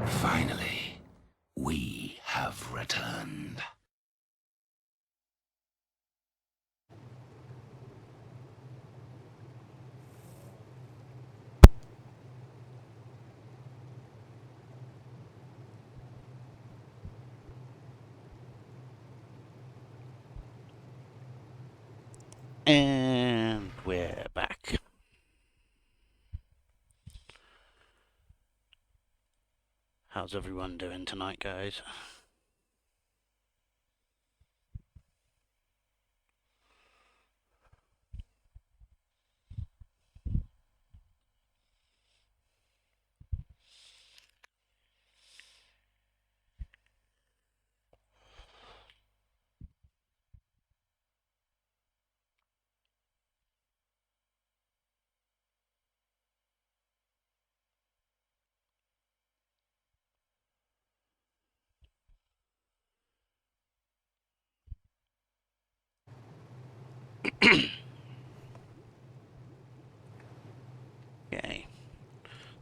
Finally, we have returned. And we're back. How's everyone doing tonight, guys? Okay,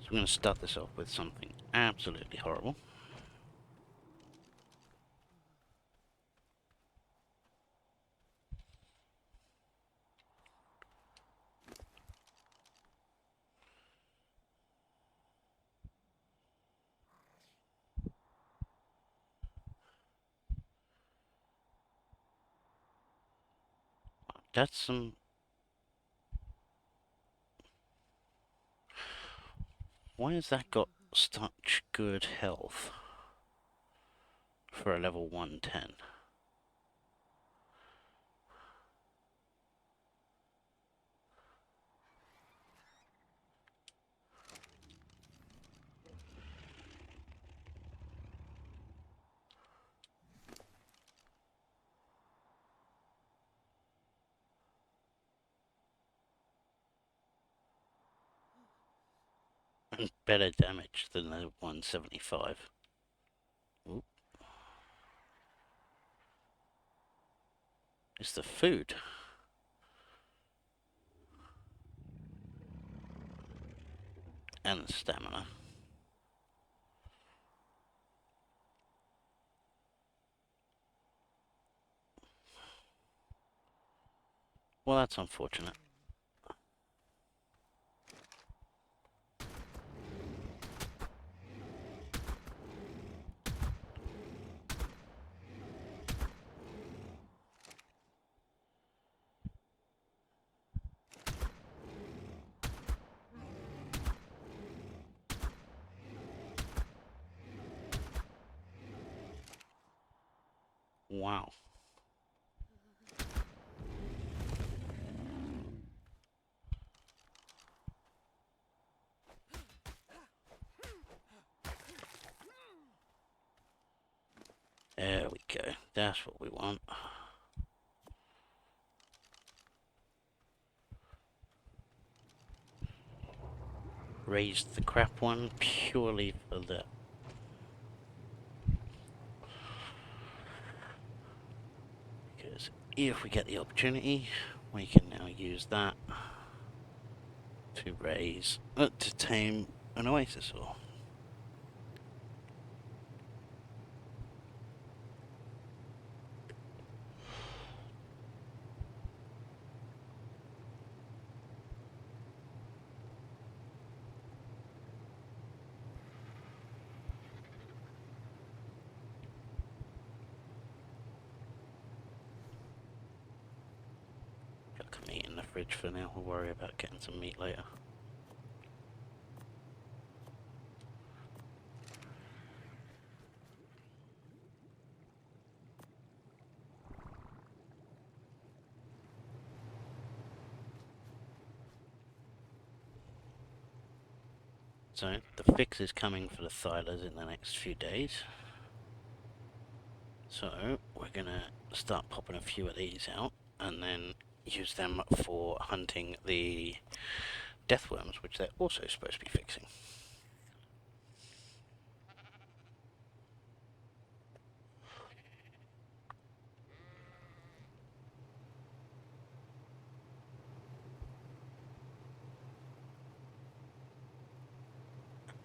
so I'm going to start this off with something absolutely horrible. That's some... Why has that got such good health for a level 110? Better damage than the 175. Oop. It's the food. And stamina. Well, that's unfortunate. Wow. There we go. That's what we want. Raised the crap one purely for the... Because if we get the opportunity, we can now use that to raise... to tame an oasis-or. Got meat in the fridge for now. We'll worry about getting some meat later. So, the fix is coming for the Thylers in the next few days. So, we're gonna start popping a few of these out, and then use them for hunting the deathworms, which they're also supposed to be fixing.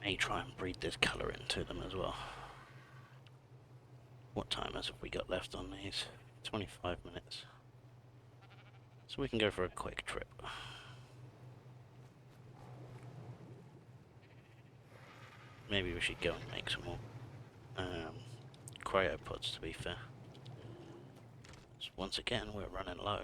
May try and breed this colour into them as well. What timers have we got left on these? 25 minutes. So we can go for a quick trip. Maybe we should go and make some more cryopods, to be fair. So once again, we're running low.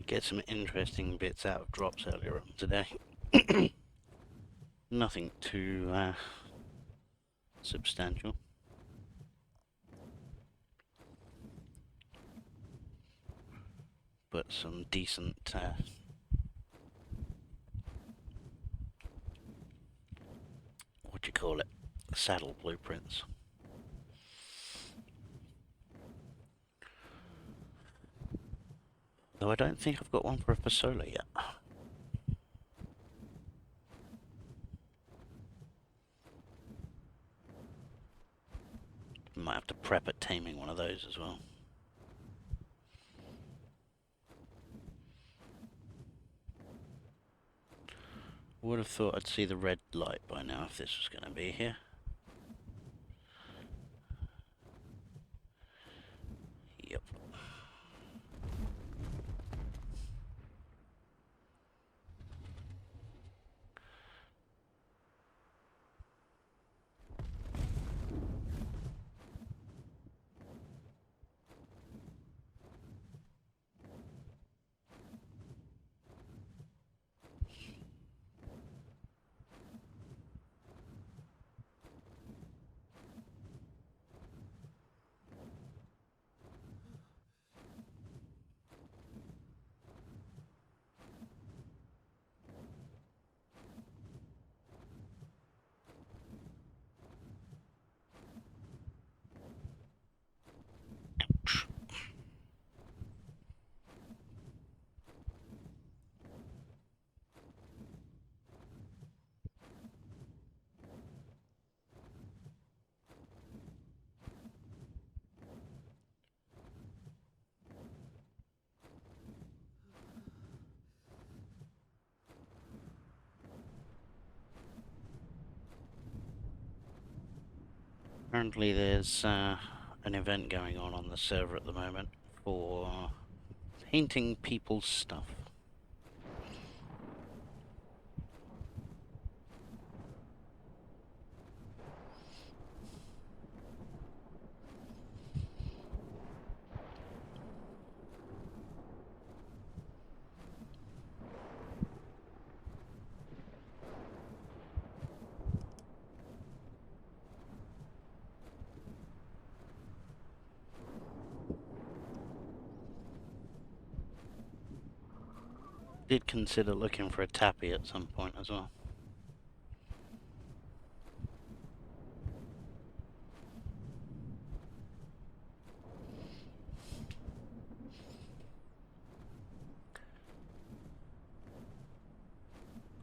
Get some interesting bits out of drops earlier on today. Nothing too substantial. But some decent what do you call it? Saddle blueprints. Though I don't think I've got one for a Fasola yet. Might have to prep at taming one of those as well. Would have thought I'd see the red light by now if this was going to be here. Yep. Apparently there's an event going on the server at the moment for painting people's stuff. Did consider looking for a tappy at some point as well.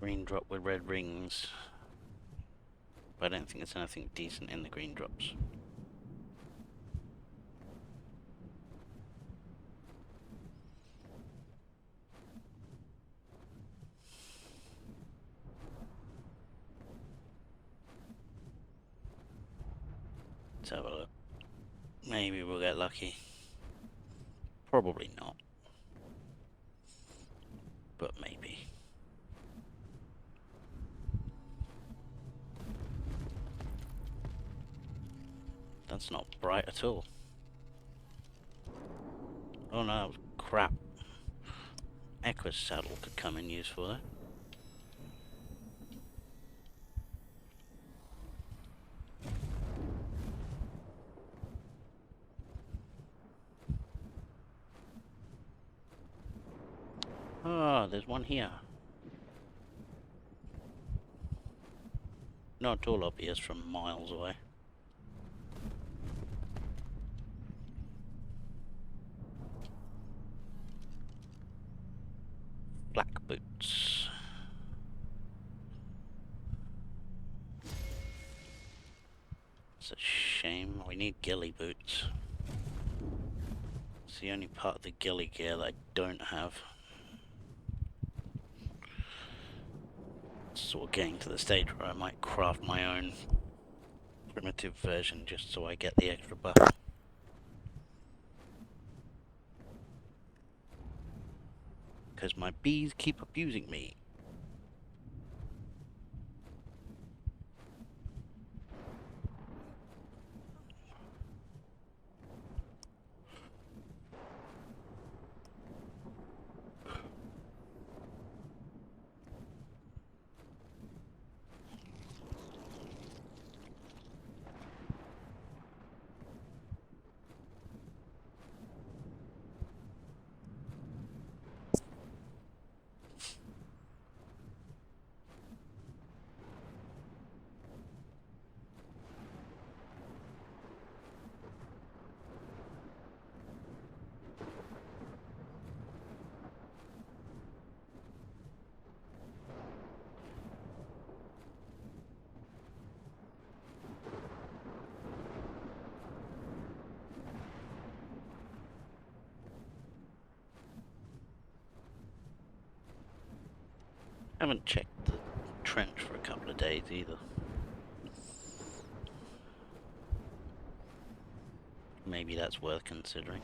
Green drop with red rings. But I don't think there's anything decent in the green drops. Let's have a look. Maybe we'll get lucky. Probably not. But maybe. That's not bright at all. Oh no, that was crap. Equus saddle could come in useful there. Oh, there's one here. Not at all obvious from miles away. Black boots. It's a shame. We need ghillie boots. It's the only part of the ghillie gear that I don't have. Sort of getting to the stage where I might craft my own primitive version just so I get the extra buff. Because my bees keep abusing me. Haven't checked the trench for a couple of days either. Maybe that's worth considering.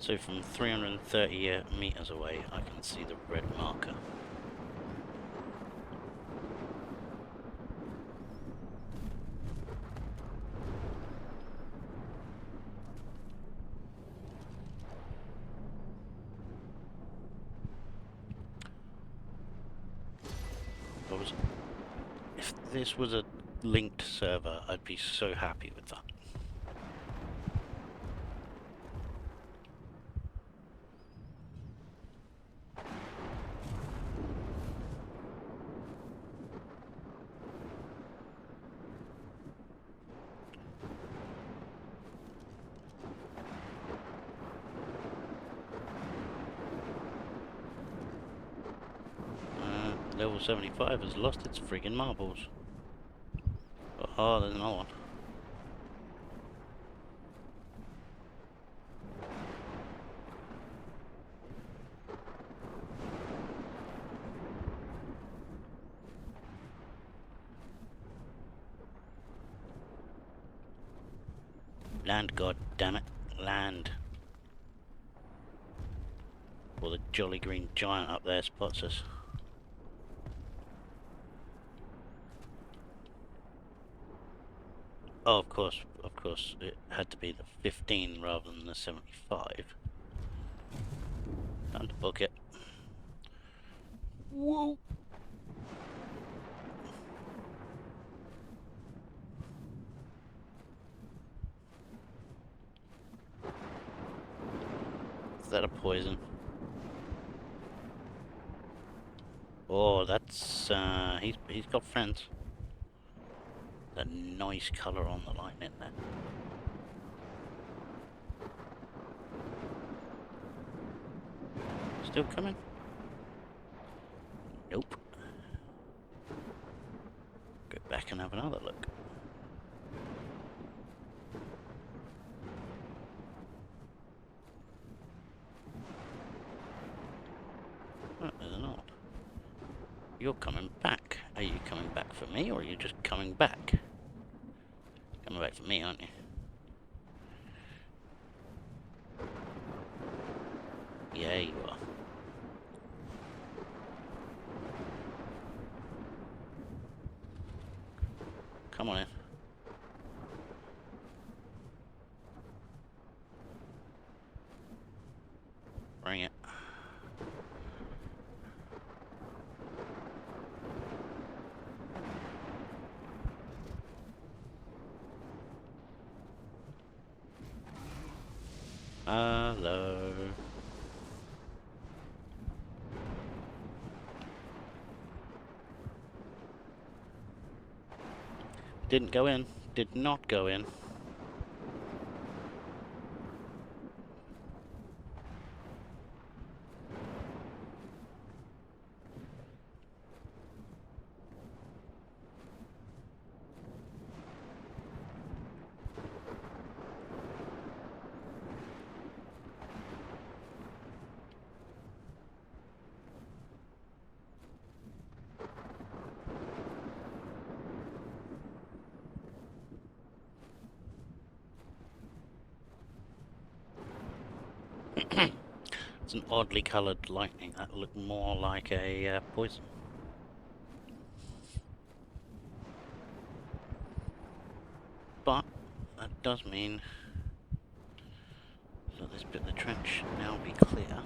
So from 330 meters away, I can see the red marker. If this was a linked server, I'd be so happy with that. Level 75 has lost its friggin' marbles. Oh, there's another one. Land, god damn it, land. Or the jolly green giant up there spots us. Oh, of course, it had to be the 15 rather than the 75. Time to book it. Whoa! Is that a poison? Oh, that's he's got friends. A nice colour on the line in there. Still coming? Nope. Go back and have another look. Oh, there's another one. You're coming back. Are you coming back for me, or are you just coming back? Coming back for me, aren't you? Yeah, you are. Come on in. Bring it. Hello. Didn't go in. Did not go in. It's an oddly coloured lightning that looked more like a poison. But that does mean that this bit of the trench should now be clear.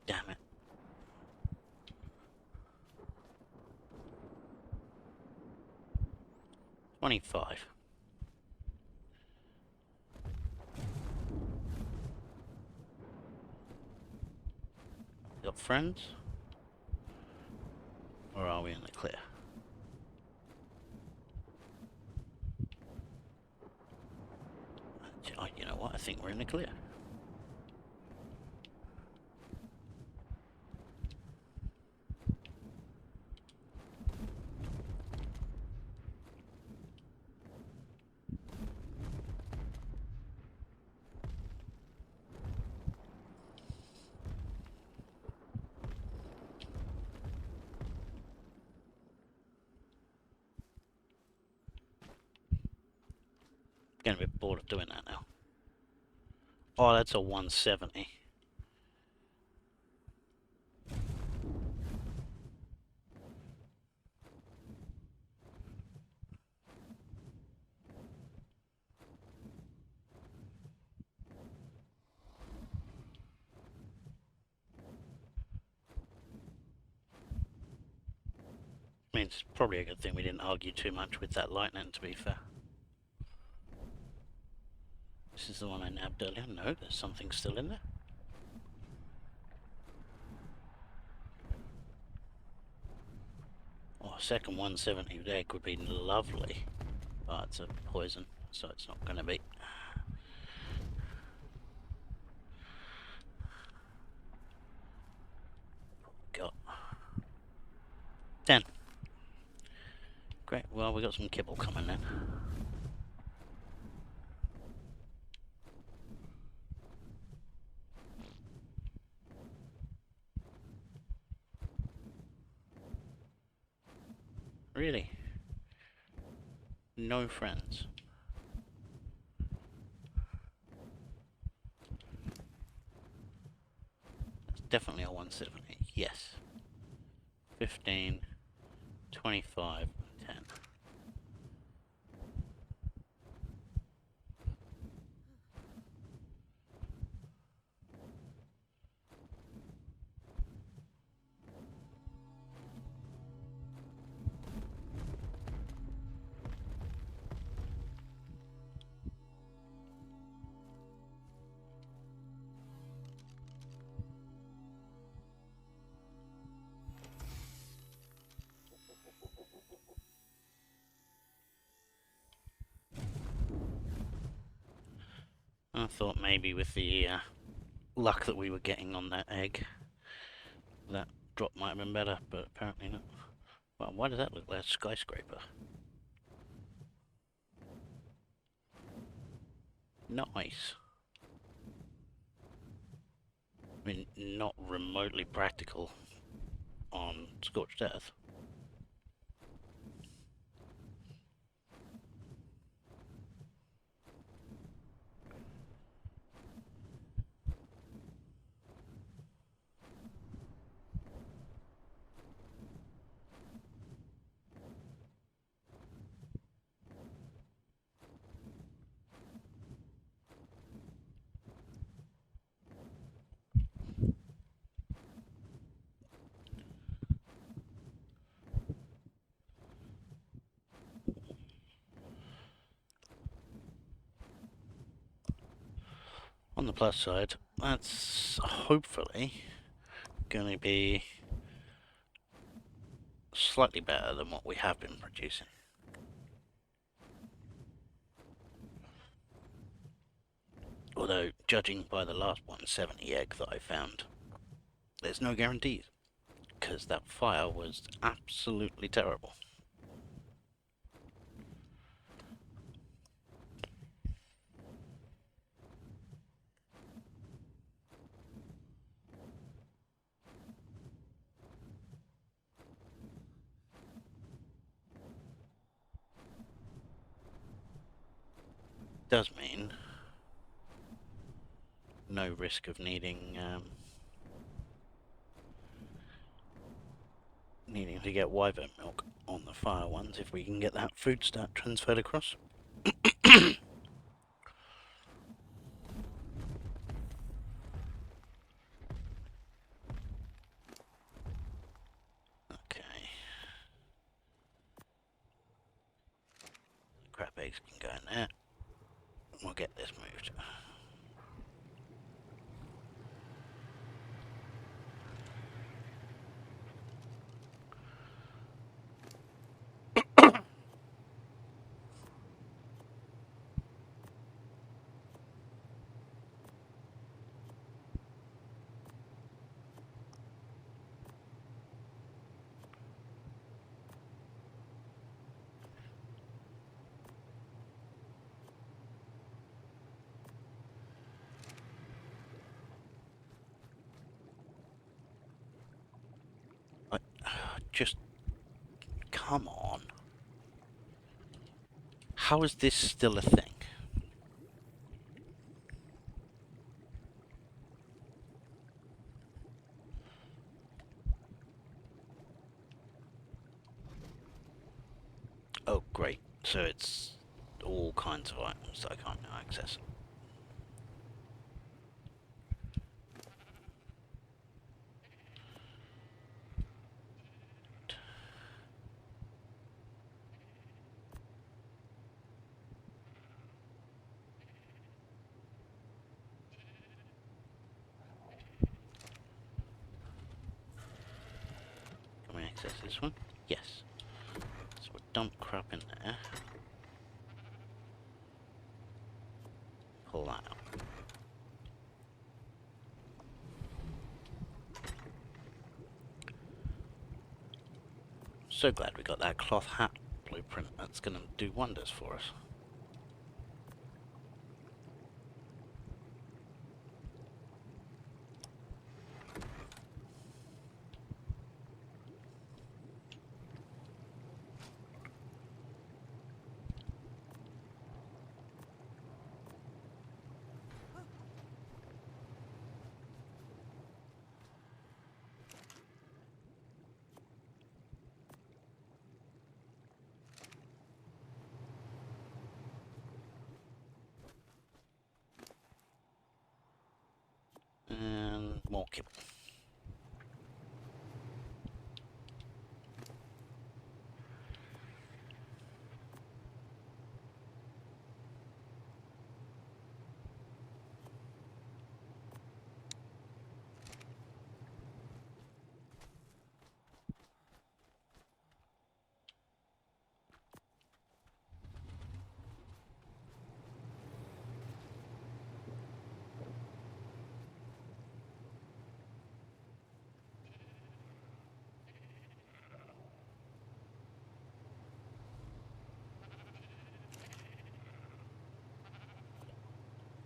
Damn it. $25. Got friends? Or are we in the clear? think we're in the clear. Getting a bit bored of doing that now. Oh, that's a 170. I mean, it's probably a good thing we didn't argue too much with that lightning, to be fair. This is the one I nabbed earlier. No, there's something still in there. Oh, a second 170 egg would be lovely. Oh, it's a poison, so it's not going to be. Got 10. Great, well, we got some kibble coming then. Really? No friends. That's definitely a 170. Yes. 15, 25, 10. I thought maybe with the luck that we were getting on that egg, that drop might have been better, but apparently not. Well, why does that look like a skyscraper? Nice. I mean, not remotely practical on Scorched Earth. On the plus side, that's hopefully going to be slightly better than what we have been producing. Although, judging by the last 170 egg that I found, there's no guarantees, because that fire was absolutely terrible. Does mean no risk of needing to get wyvern milk on the fire ones if we can get that food stat transferred across. Okay. Crab eggs can go in there. We'll get this moved. Just... come on. How is this still a thing? Oh, great. So it's all kinds of items that I can't now access. Can we access this one? Yes. So we'll dump crap in there. Pull that out. So glad we got that cloth hat blueprint. That's going to do wonders for us. And more kibble.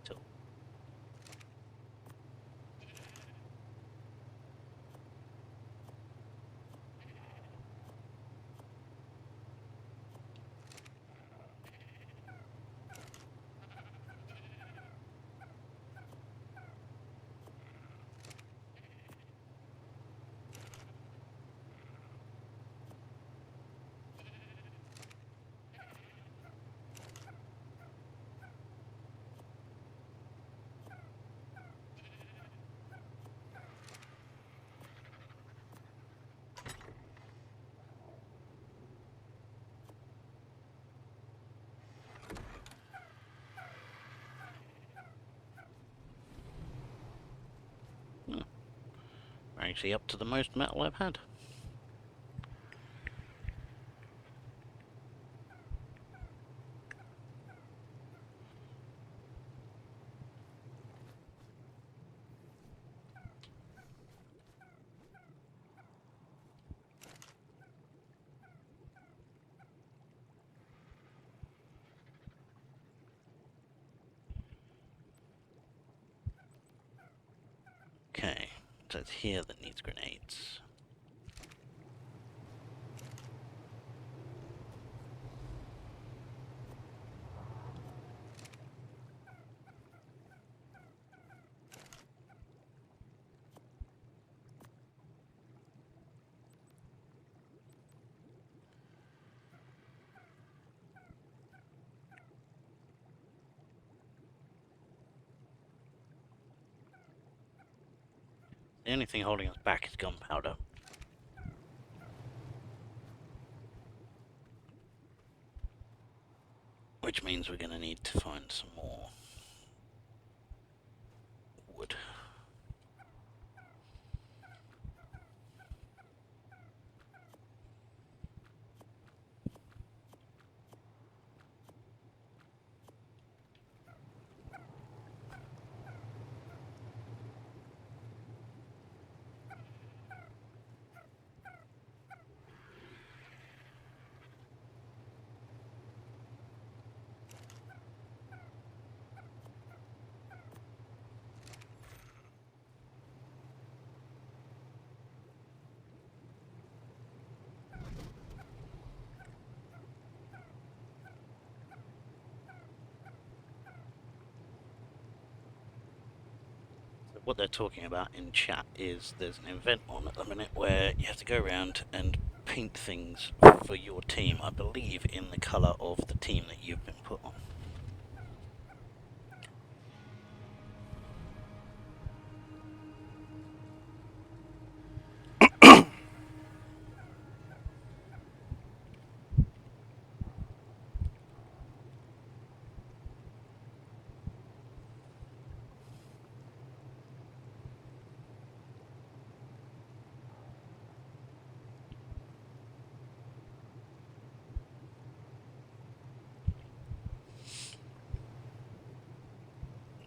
So, we're actually up to the most metal I've had. Okay, so it's here that needs grenades. The only thing holding us back is gunpowder. Which means we're going to need to find some more wood. what they're talking about in chat is there's an event on at the minute where you have to go around and paint things for your team, I believe in the colour of the team that you've been put on.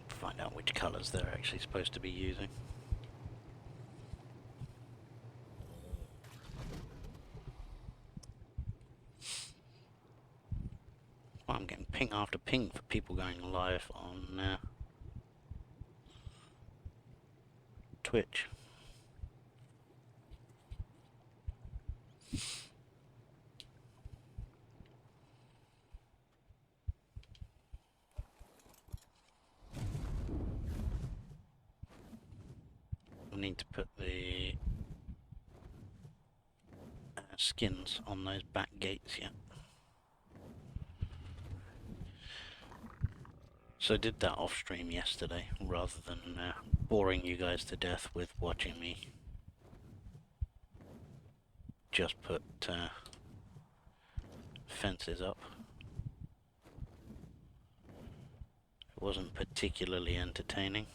Find out which colours they're actually supposed to be using. Well, I'm getting ping after ping for people going live on Twitch. I need to put the skins on those back gates yet. So I did that off stream yesterday, rather than boring you guys to death with watching me just put fences up. It wasn't particularly entertaining.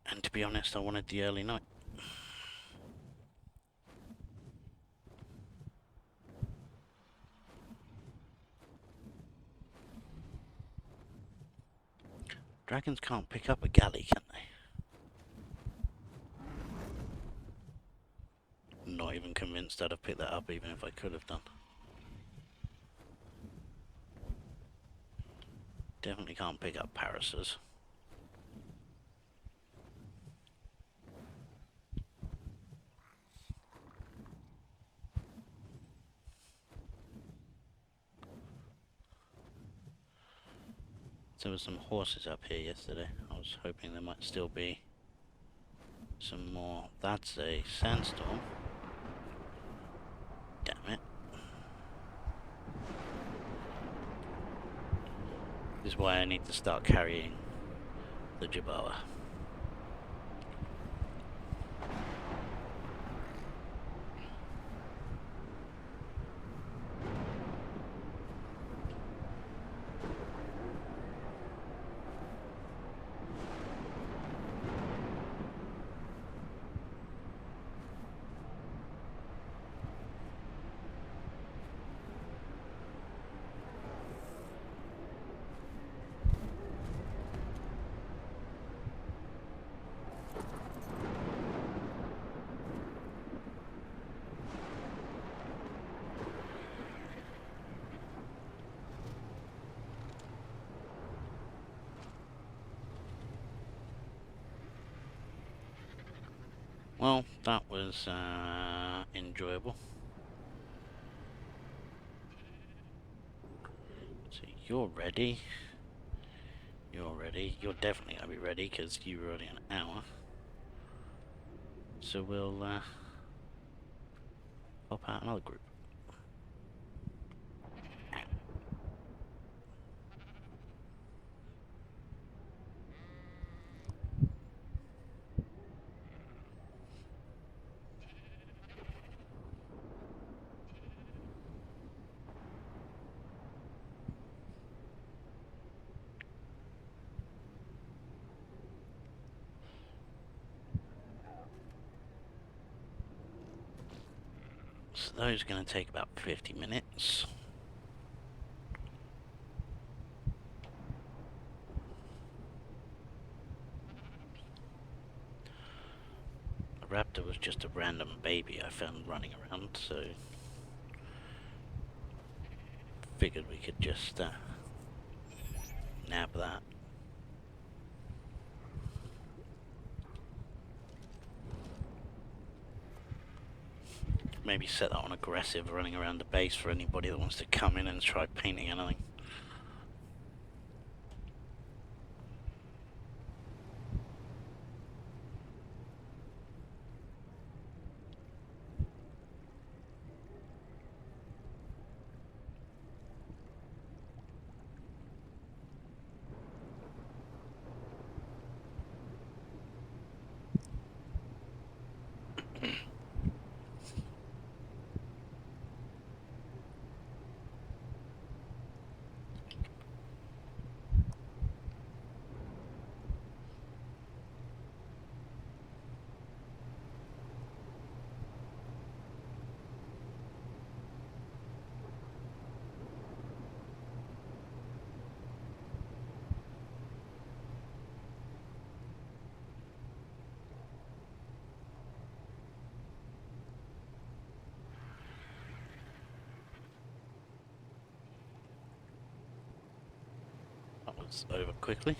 And to be honest, I wanted the early night. Dragons can't pick up a galley, can they? Not even convinced I'd have picked that up, even if I could have done. Definitely can't pick up parasers. There were some horses up here yesterday. I was hoping there might still be some more. That's a sandstorm. Damn it. This is why I need to start carrying the Jabawa. Well, that was enjoyable. So you're ready. You're ready. You're definitely going to be ready because you were already an hour. So we'll pop out another group. So those are going to take about 50 minutes. The raptor was just a random baby I found running around, so figured we could just nab that. Maybe set that on aggressive, running around the base for anybody that wants to come in and try painting anything. It's over quickly.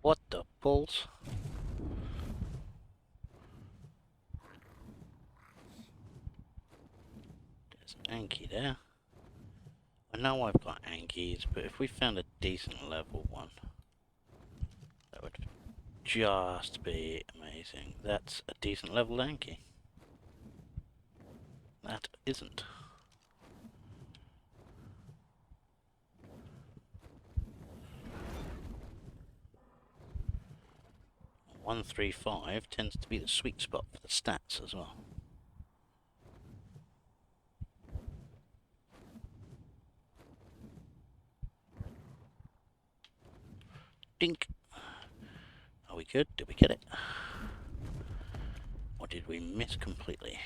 What the balls? There's an Anki there. I know I've got Ankis, but if we found a decent level one, that would just be amazing. That's a decent level Anki. That isn't. One 135 tends to be the sweet spot for the stats as well. Dink. Are we good? Did we get it? Or did we miss completely?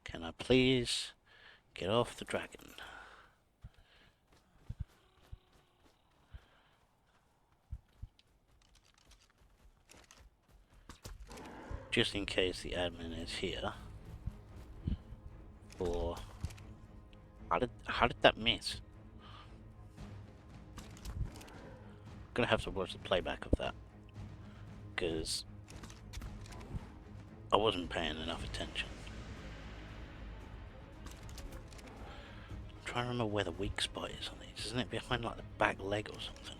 Can I please get off the dragon? Just in case the admin is here. Or how did that miss? I'm gonna have to watch the playback of that, because I wasn't paying enough attention. I'm trying to remember where the weak spot is on these. Isn't it behind like the back leg or something?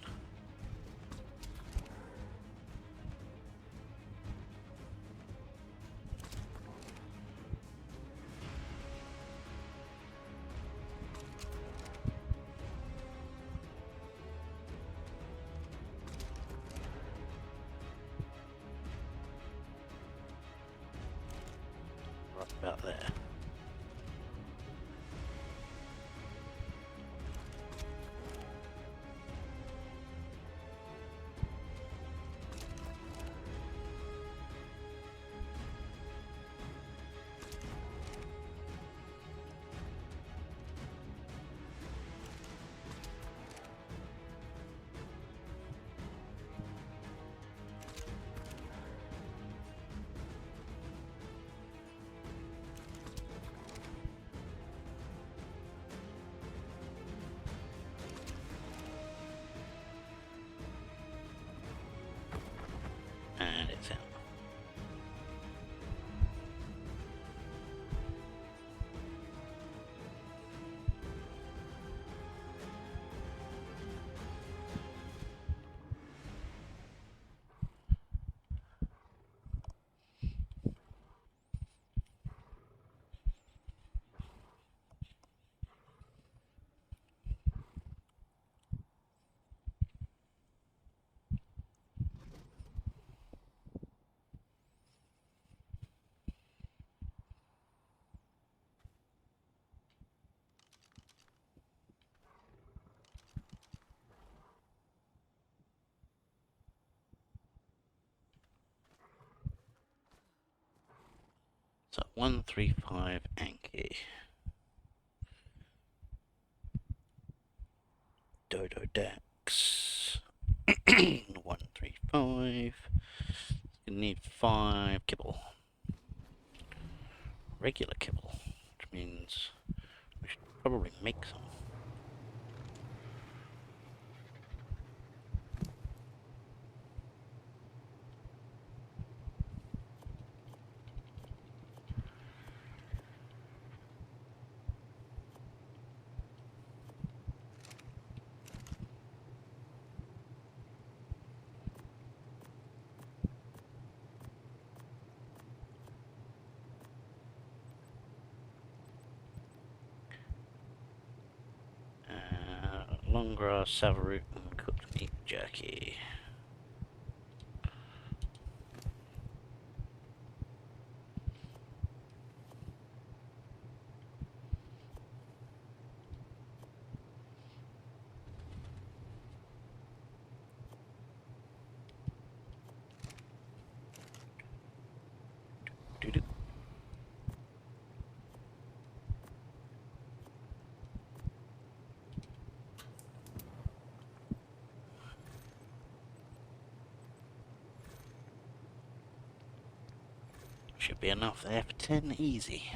Right about there. And it's out. So 135 Anki. Dodo Dex. 135. You need 5 kibble. Regular kibble, which means we should probably make some. Long grass, savoroot, and cooked meat jerky. Doo-doo. Should be enough there for 10 easy.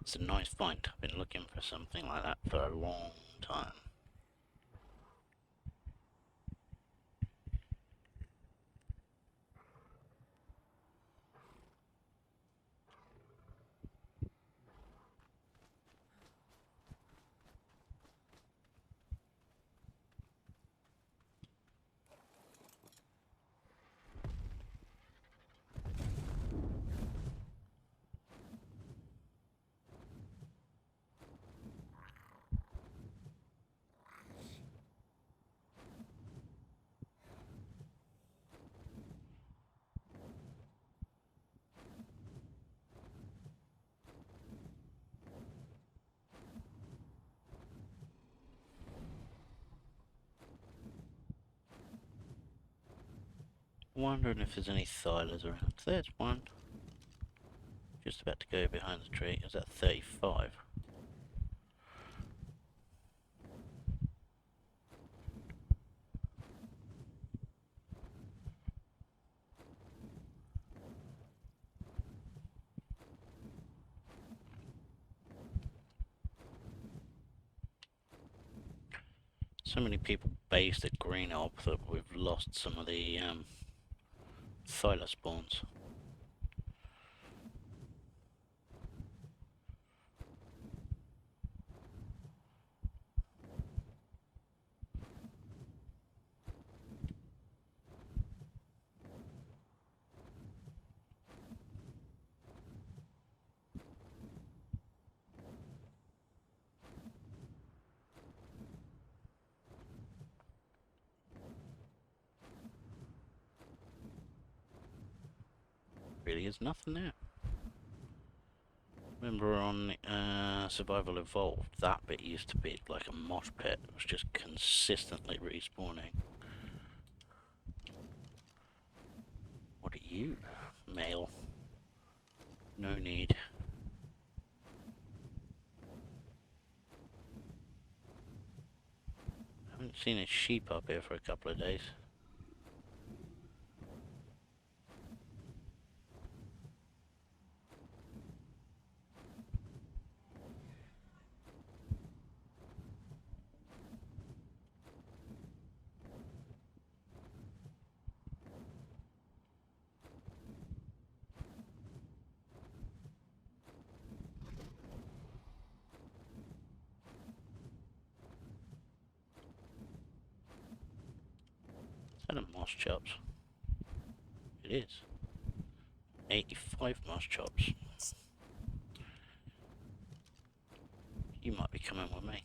It's a nice find. I've been looking for something like that for a long time. Wondering if there's any thylas around. There's one. Just about to go behind the tree. Is that 35? So many people based at Green Orb that we've lost some of the thyla spawns. Really is nothing there. Remember on Survival Evolved, that bit used to be like a mosh pit. It was just consistently respawning. What are you? Male. No need. Haven't seen a sheep up here for a couple of days. than moss chops. It is. 85 moss chops. You might be coming with me.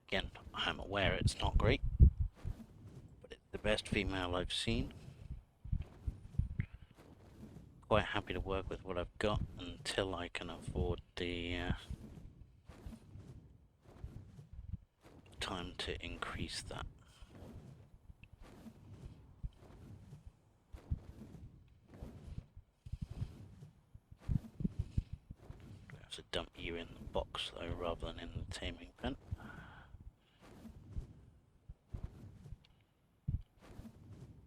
Again, I'm aware it's not great, but it's the best female I've seen. Quite happy to work with what I've got until I can afford the time to increase that. I have to dump you in the box though, rather than in the taming pen.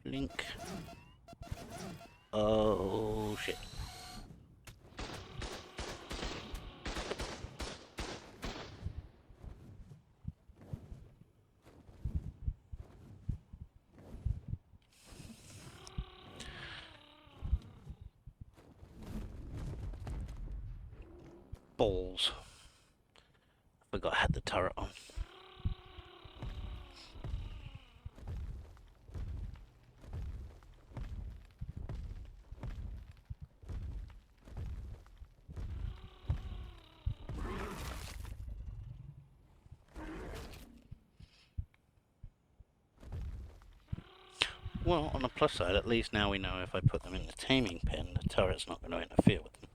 Blink. Oh shit. Balls. I forgot I had the turret on. Well, on the plus side, at least now we know if I put them in the taming pen, the turret's not going to interfere with them.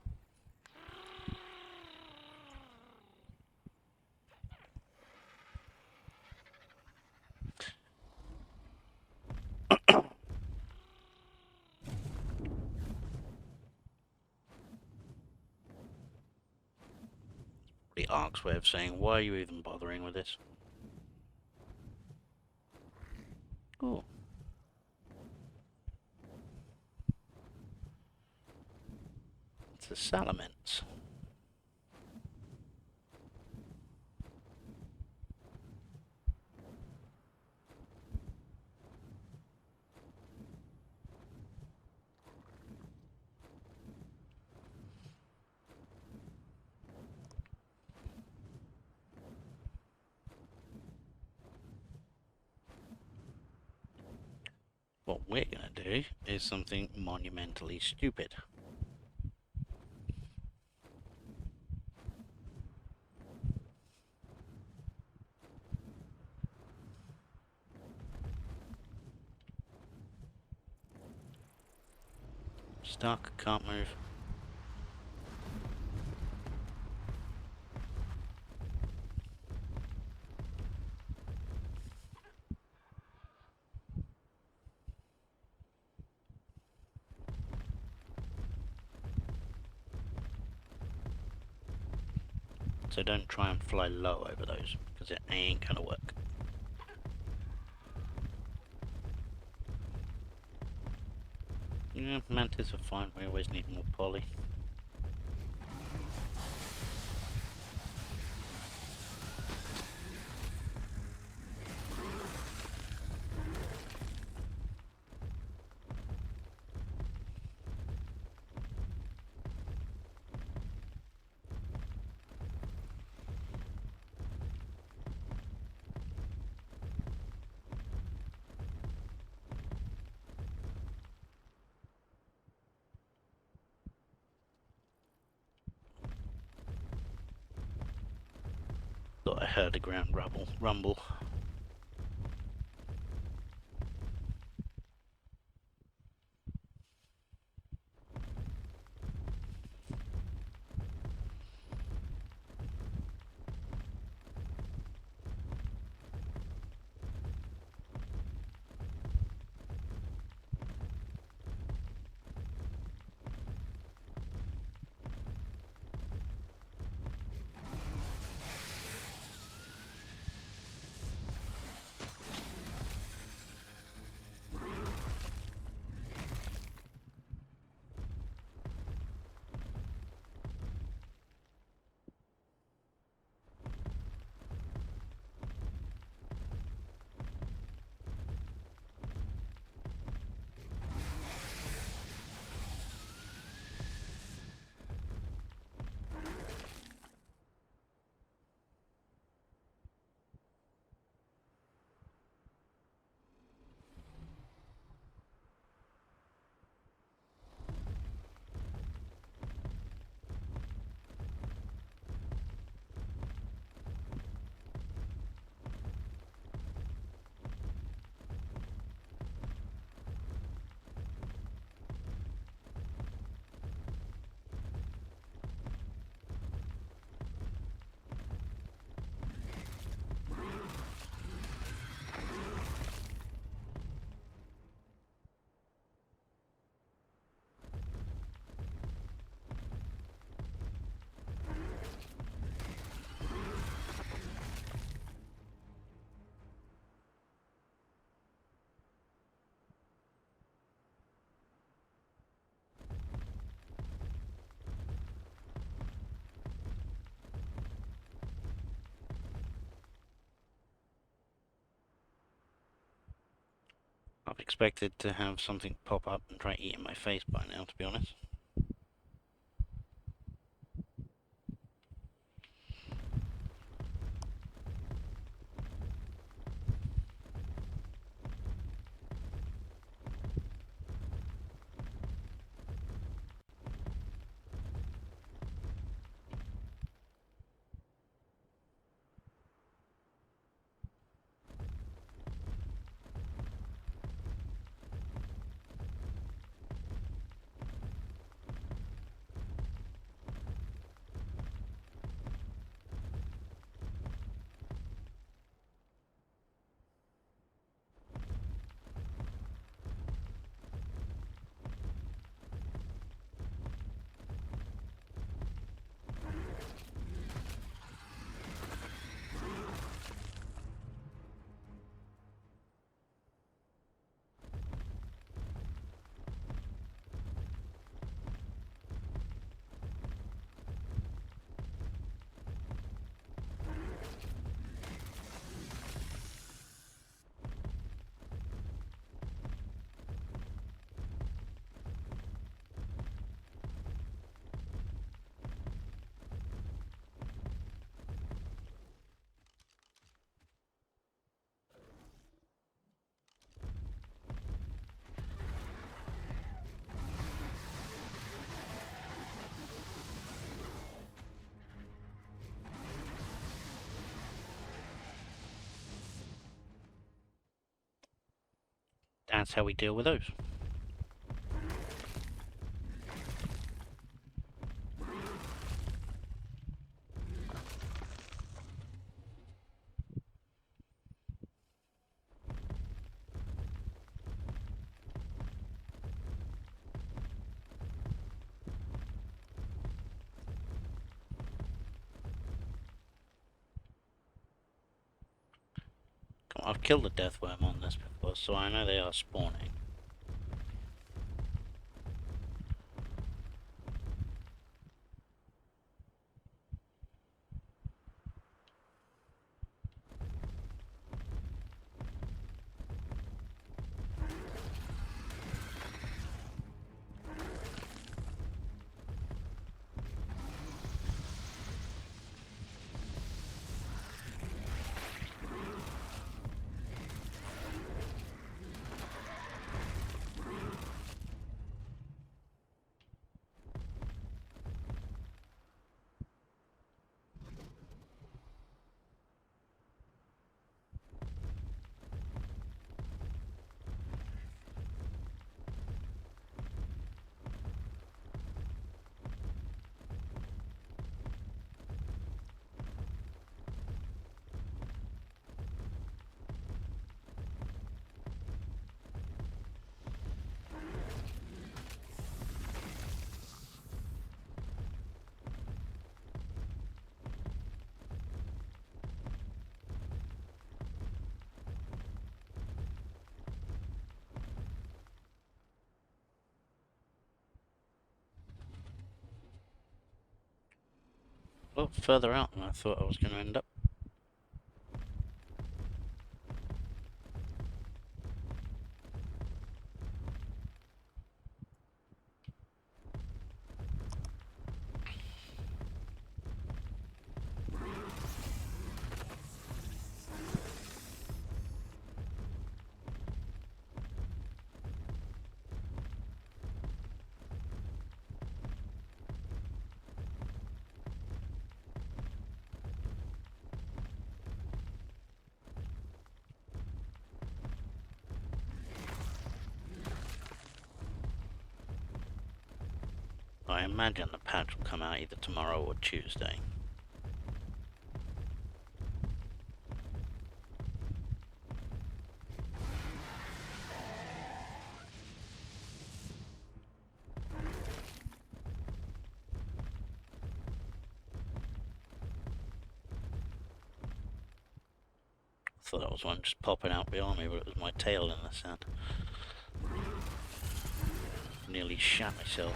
The Ark's way of saying, why are you even bothering with this? Oh. It's the salamence. What we're going to do is something monumentally stupid. Stuck, can't move. So don't try and fly low over those, because it ain't gonna work. Yeah, mantis are fine, we always need more poly. thought I heard a ground rumble. I've expected to have something pop up and try eating my face by now, to be honest. That's how we deal with those. I've killed a death worm on this before, so I know they are spawning. Well, further out than I thought I was going to end up. I imagine the patch will come out either tomorrow or Tuesday. Thought that was one just popping out behind me, but it was my tail in the sand. Nearly shat myself.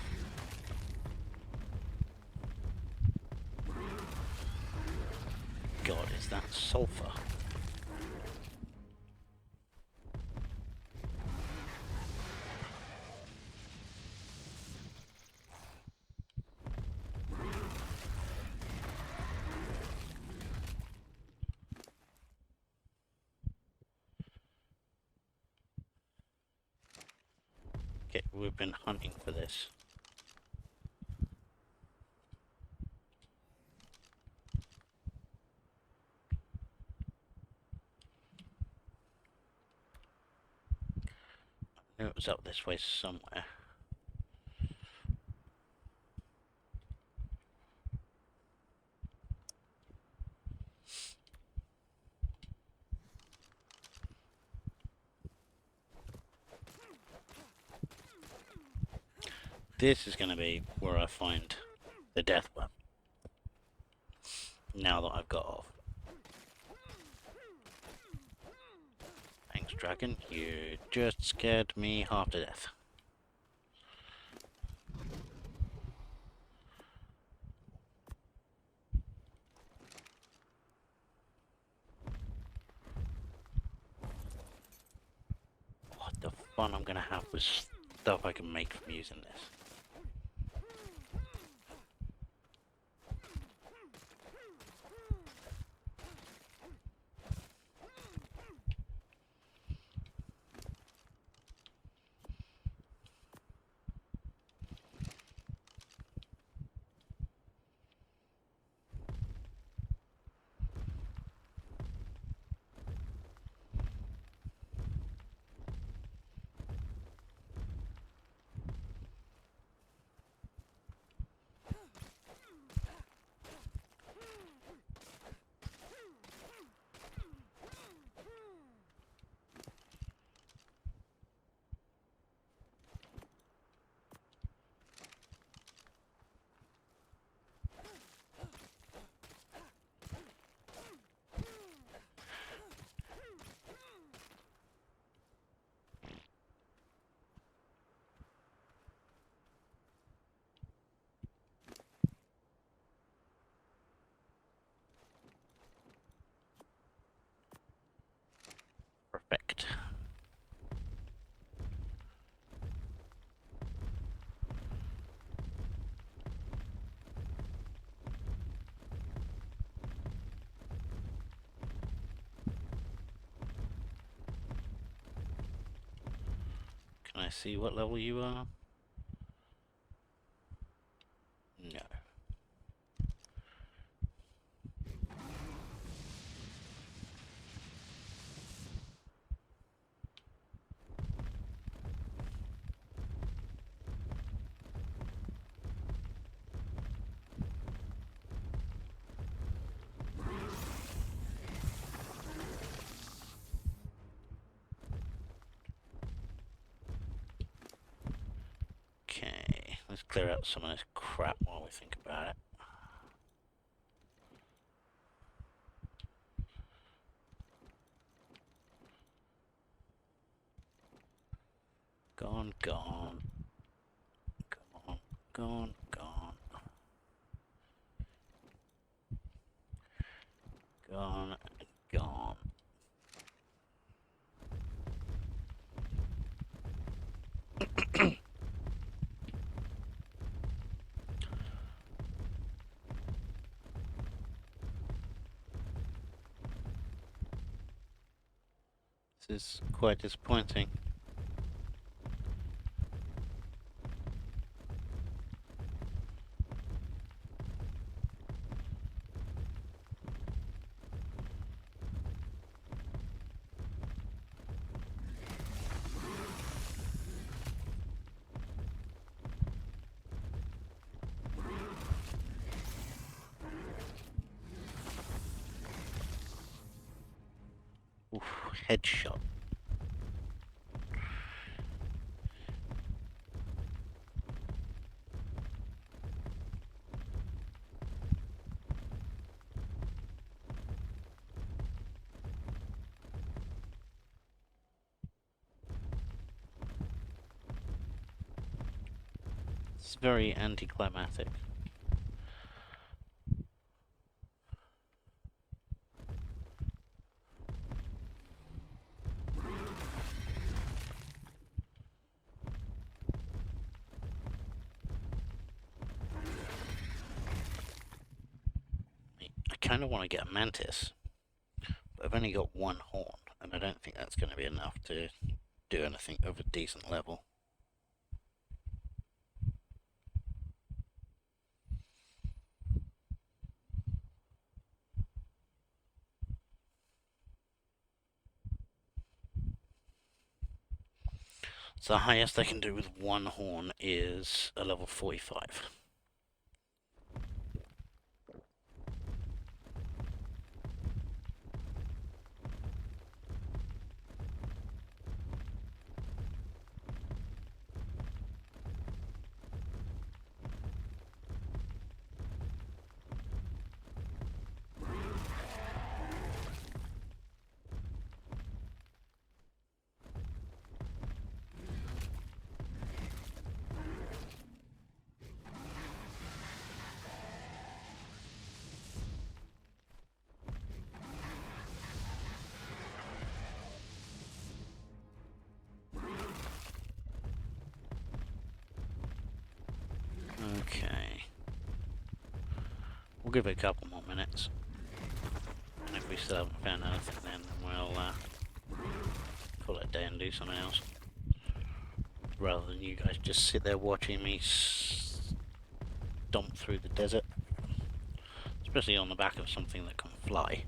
God, is that sulfur? Okay, we've been hunting for this. I knew it was up this way somewhere. This is going to be where I find the death web. Now that I've got off. Thanks, dragon. You just scared me half to death. What the fun I'm going to have with stuff I can make from using this. Perfect. Can I see what level you are? No. Okay, let's clear out some of this crap while we think about it. Gone, gone. Gone, gone, gone. This is quite disappointing. Oof, headshot. It's very anticlimactic. I kind of want to get a mantis, but I've only got one horn, and I don't think that's going to be enough to do anything of a decent level. So the highest I can do with one horn is a level 45. Okay. We'll give it a couple more minutes. And if we still haven't found anything, then we'll call it a day and do something else. Rather than you guys just sit there watching me stomp through the desert. Especially on the back of something that can fly.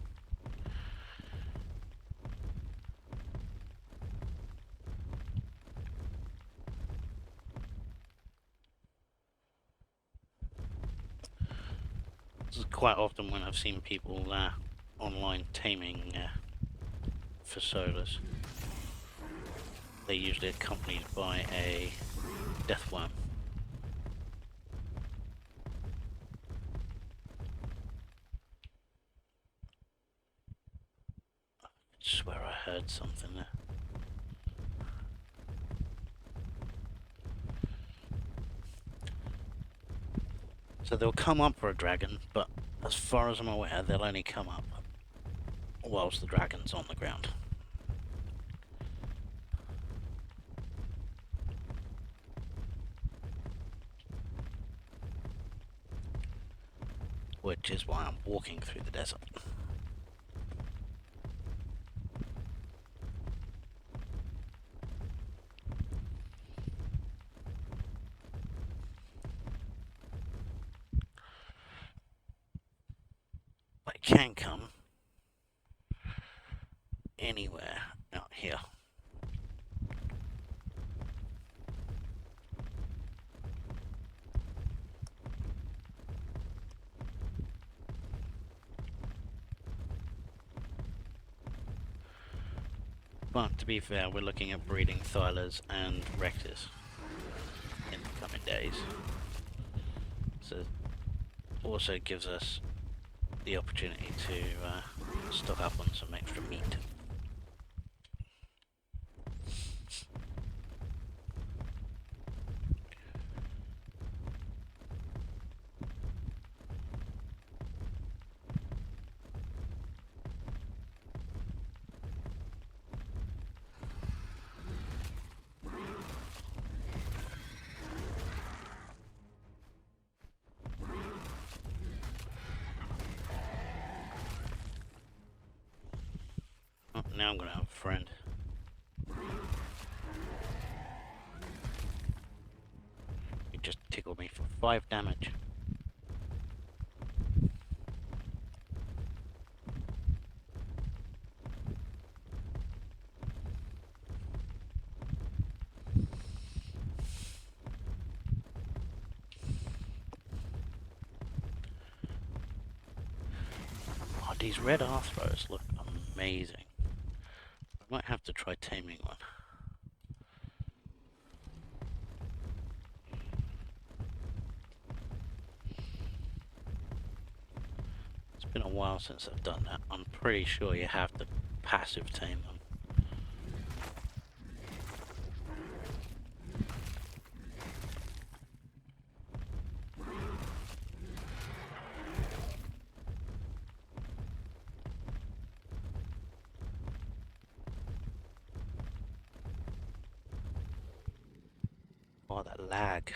This is quite often when I've seen people online taming for solas. They're usually accompanied by a deathworm. I swear I heard something there. So they'll come up for a dragon, but as far as I'm aware, they'll only come up whilst the dragon's on the ground. Which is why I'm walking through the desert. But it can come anywhere out here. But to be fair, we're looking at breeding Thylas and Rectors in the coming days. So it also gives us the opportunity to stock up on some extra meat. Oh, now I'm gonna have a friend. tickled me for 5 damage. Oh, these red arthros look amazing. I might have to try taming one. It's been a while since I've done that. I'm pretty sure you have to passive tame them. Oh, that lag.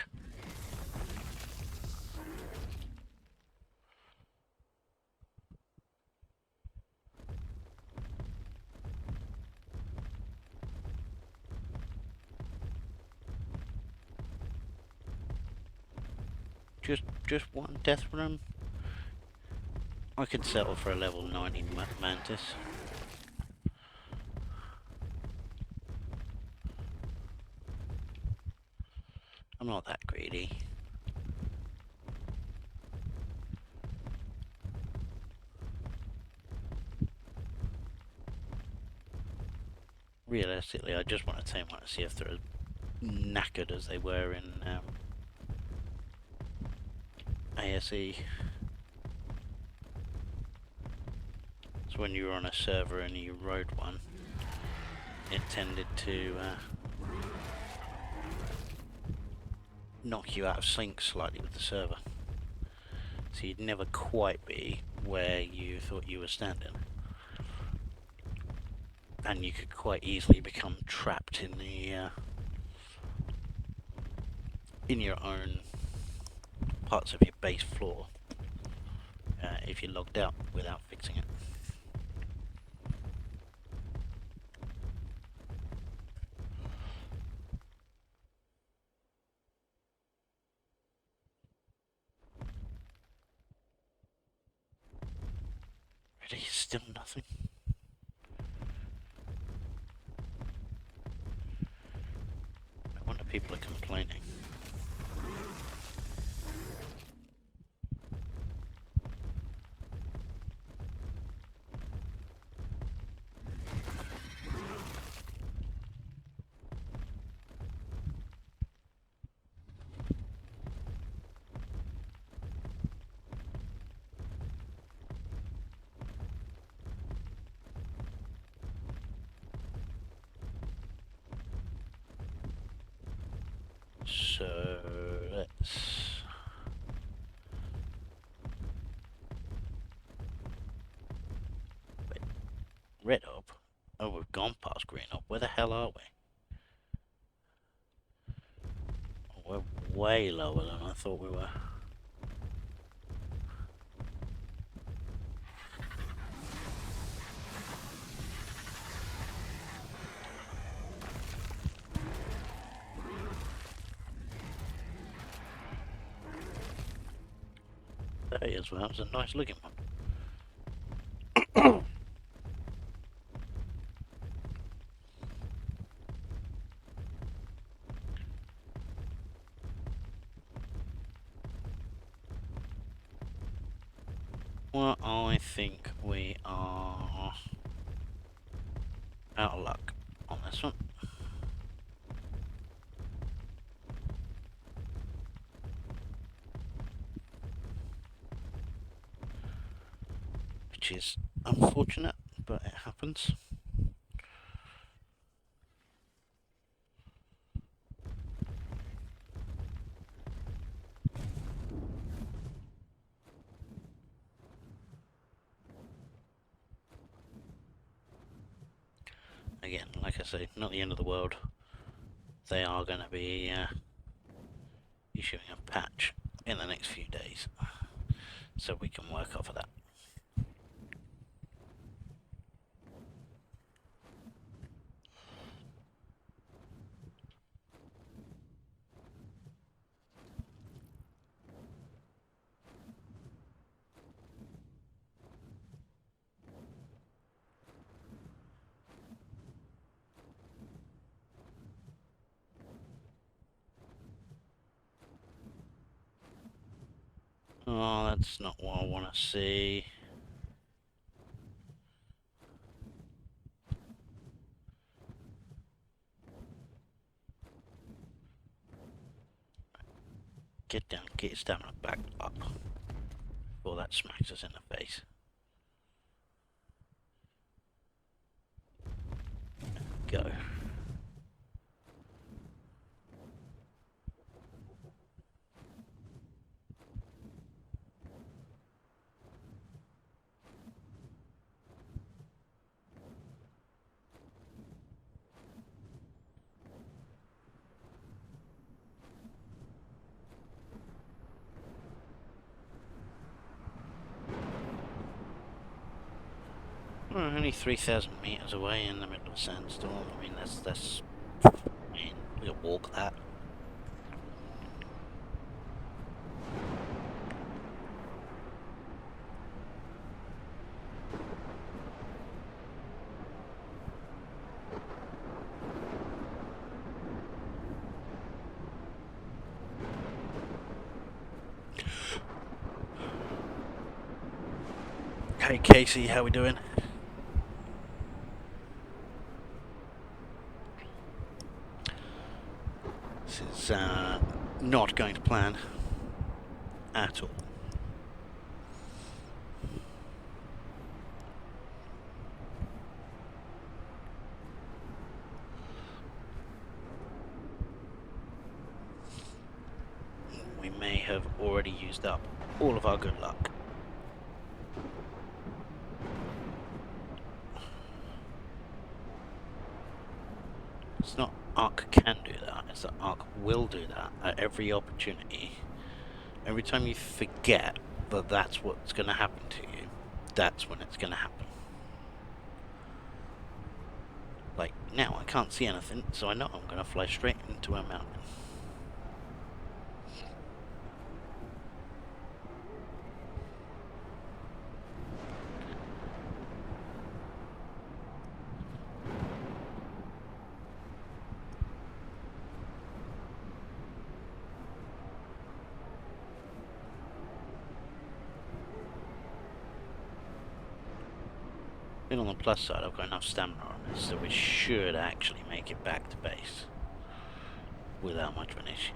Just one death room? I could settle for a level 90 mantis. I'm not that greedy. Realistically, I just want to tame one to see if they're as knackered as they were in ASE. So when you were on a server and you rode one, it tended to knock you out of sync slightly with the server. So you'd never quite be where you thought you were standing. And you could quite easily become trapped in the in your own parts of your base floor if you logged out without fixing it. Really, still nothing. No wonder people are complaining. So let's wait. Red up. Oh, we've gone past green up. Where the hell are we? Oh, we're way lower than I thought we were. There he is. Well, that was a nice looking one. Well, I think we are out of luck on this one. Which is unfortunate, but it happens. Again, like I say, not the end of the world. They are going to be issuing a patch in the next few days, so we can work off of that. Oh, that's not what I want to see. Get down, get your stamina back up before that smacks us in the face. Go. We're only 3,000 meters away in the middle of a sandstorm. I mean, that's. I mean, we'll walk that. Hey Casey, how we doing? This is not going to plan at all. We may have already used up all of our good luck. It's not Ark can do that, it's that Ark will do that at every opportunity. Every time you forget that that's what's going to happen to you, that's when it's going to happen. Like, now I can't see anything, so I know I'm going to fly straight into a mountain. And on the plus side, I've got enough stamina on this, so we should actually make it back to base without much of an issue.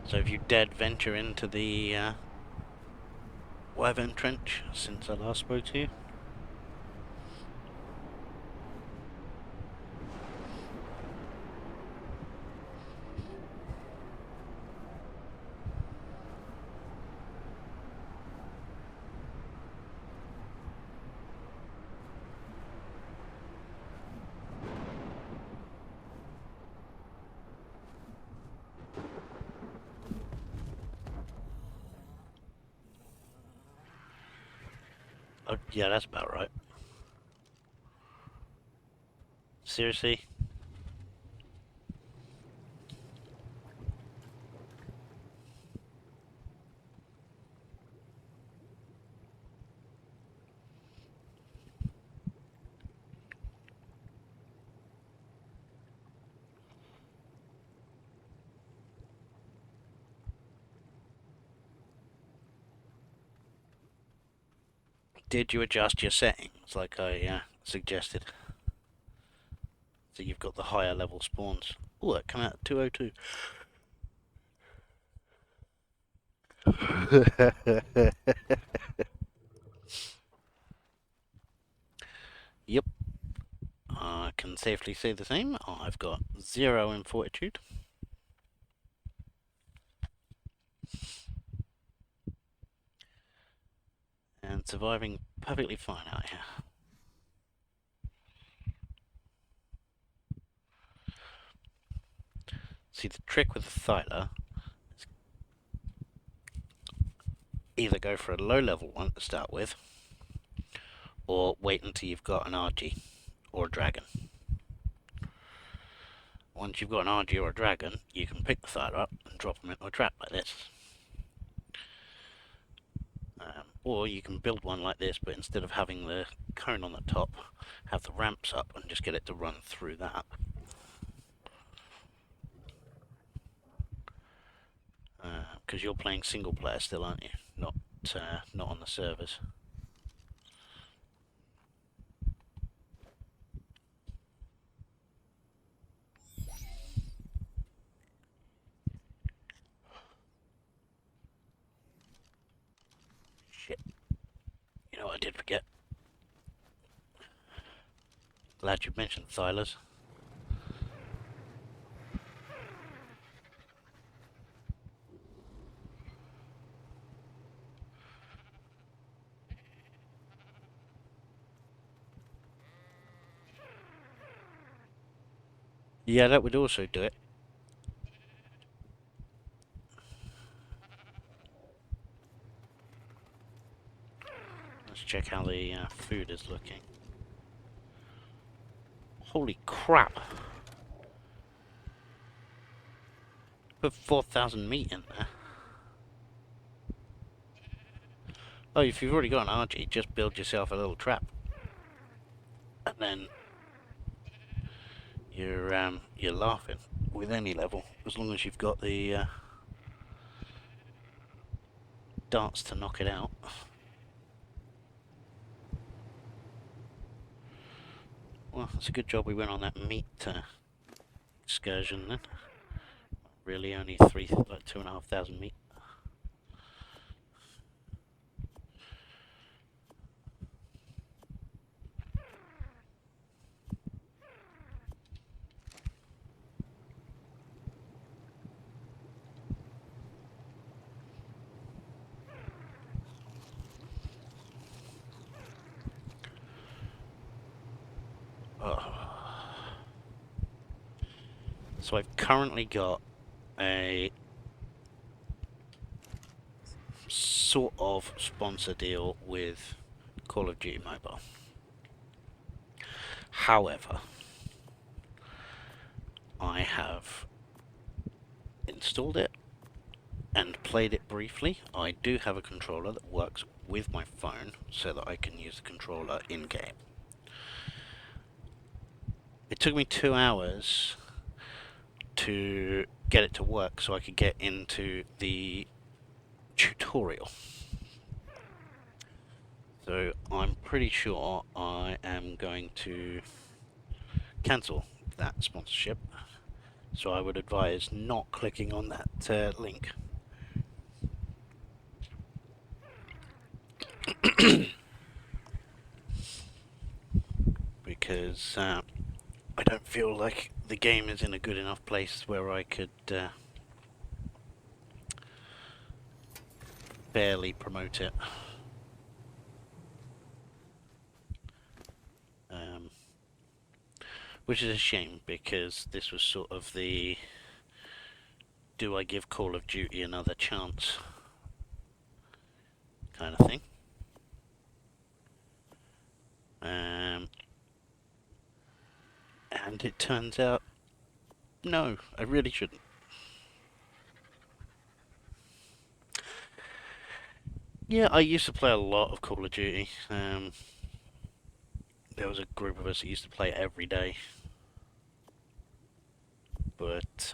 So have you dared venture into the Wyvern Trench since I last spoke to you? Oh, yeah, that's about right. Seriously? Did you adjust your settings like I suggested? So you've got the higher level spawns. Oh, that come out at 202. Yep. I can safely say the same. I've got 0 in fortitude. And surviving perfectly fine out here. See, the trick with the Thyla is either go for a low level one to start with, or wait until you've got an RG, or a dragon. Once you've got an RG or a dragon, you can pick the Thyla up and drop them into a trap like this. Or you can build one like this, but instead of having the cone on the top, have the ramps up and just get it to run through that. Because you're playing single player still, aren't you? Not on the servers. Shit. You know what I did forget? Glad you mentioned Thylas. Yeah, that would also do it. Let's check how the food is looking. Holy crap! Put 4,000 meat in there. Oh, if you've already got an RG, just build yourself a little trap. And then you're laughing with any level, as long as you've got the darts to knock it out. Well, it's a good job we went on that meat excursion then. Really, only like 2,500 meat. So I've currently got a sort of sponsor deal with Call of Duty Mobile. However, I have installed it and played it briefly. I do have a controller that works with my phone so that I can use the controller in-game. It took me 2 hours to get it to work so I could get into the tutorial. So I'm pretty sure I am going to cancel that sponsorship. So I would advise not clicking on that link. Because I don't feel like the game is in a good enough place where I could barely promote it. Which is a shame, because this was sort of the do I give Call of Duty another chance kind of thing. And it turns out, no, I really shouldn't. Yeah, I used to play a lot of Call of Duty. There was a group of us that used to play every day. But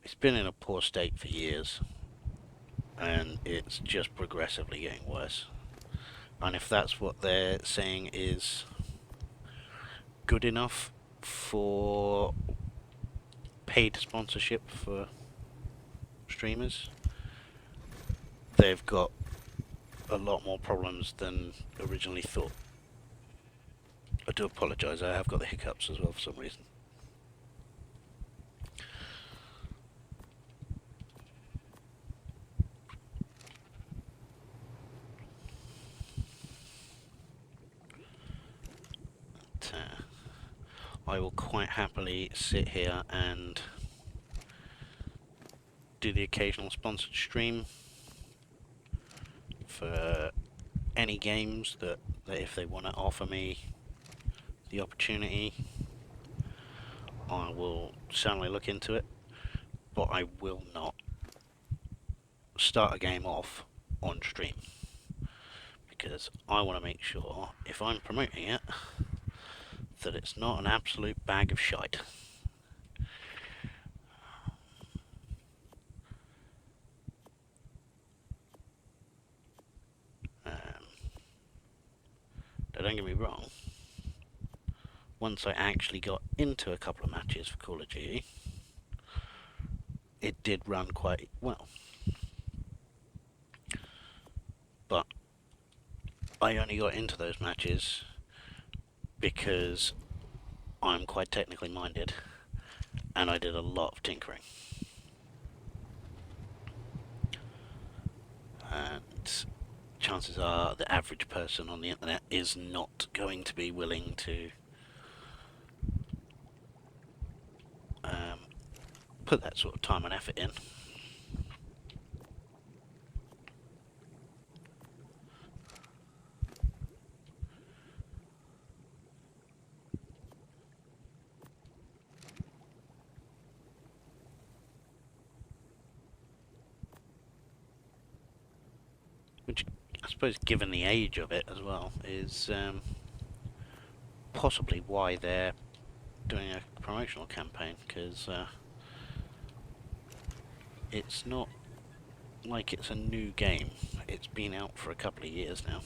it's been in a poor state for years. And it's just progressively getting worse. And if that's what they're saying is good enough for paid sponsorship for streamers, they've got a lot more problems than originally thought. I do apologise, I have got the hiccups as well for some reason. But, I will quite happily sit here and do the occasional sponsored stream for any games that that if they want to offer me the opportunity, I will certainly look into it, but I will not start a game off on stream, because I want to make sure, if I'm promoting it, that it's not an absolute bag of shite. Now don't get me wrong, once I actually got into a couple of matches for Call of Duty, it did run quite well. But I only got into those matches because I'm quite technically minded, and I did a lot of tinkering. And chances are the average person on the internet is not going to be willing to put that sort of time and effort in. Which, I suppose, given the age of it as well, is possibly why they're doing a promotional campaign, because it's not like it's a new game. It's been out for a couple of years now.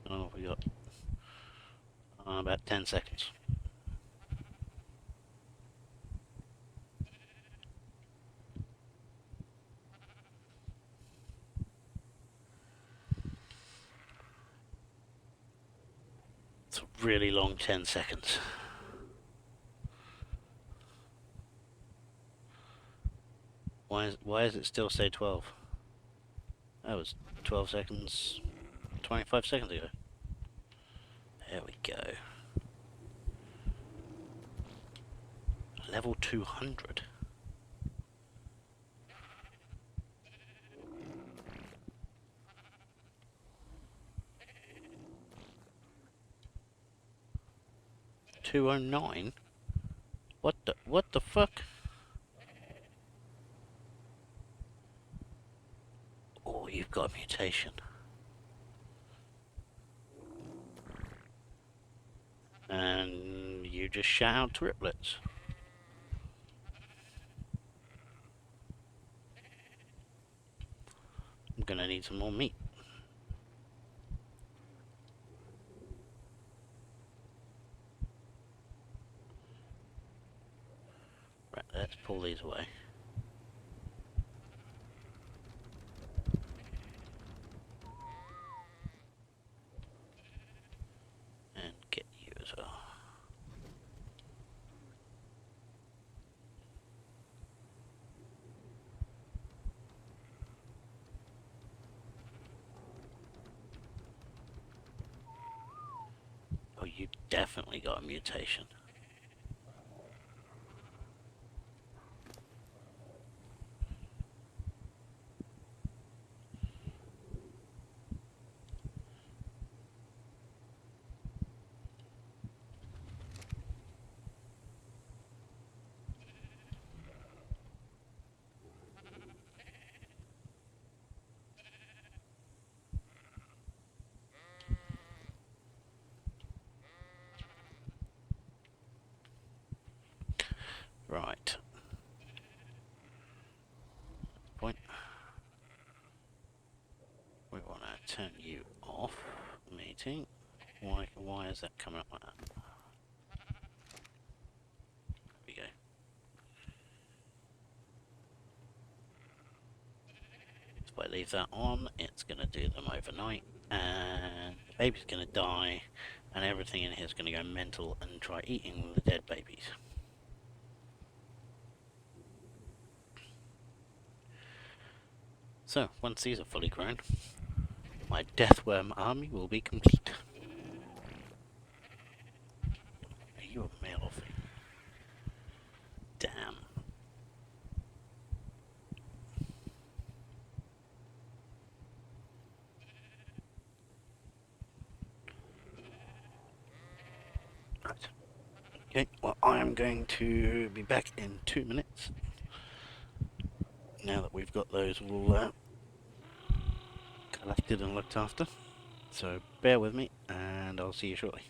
Oh, we got about 10 seconds. It's a really long 10 seconds. Why does it still say 12? That was 12 seconds, 25 seconds ago. There we go. Level 200. $209? What the fuck? Oh, you've got a mutation. And you just shout out triplets. I'm gonna need some more meat. Right, let's pull these away. And get you as well. Oh, you definitely got a mutation. Right. Point. We want to turn you off. Meeting. Why is that coming up like that? There we go. If I leave that on, it's going to do them overnight, and baby's gonna die, and everything in here is gonna go mental and try eating the dead babies. So, once these are fully grown, my deathworm army will be complete. Are you a male or female? Damn. Right. Okay, well, I am going to be back in 2 minutes. Now that we've got those all collected and looked after. So bear with me, and I'll see you shortly.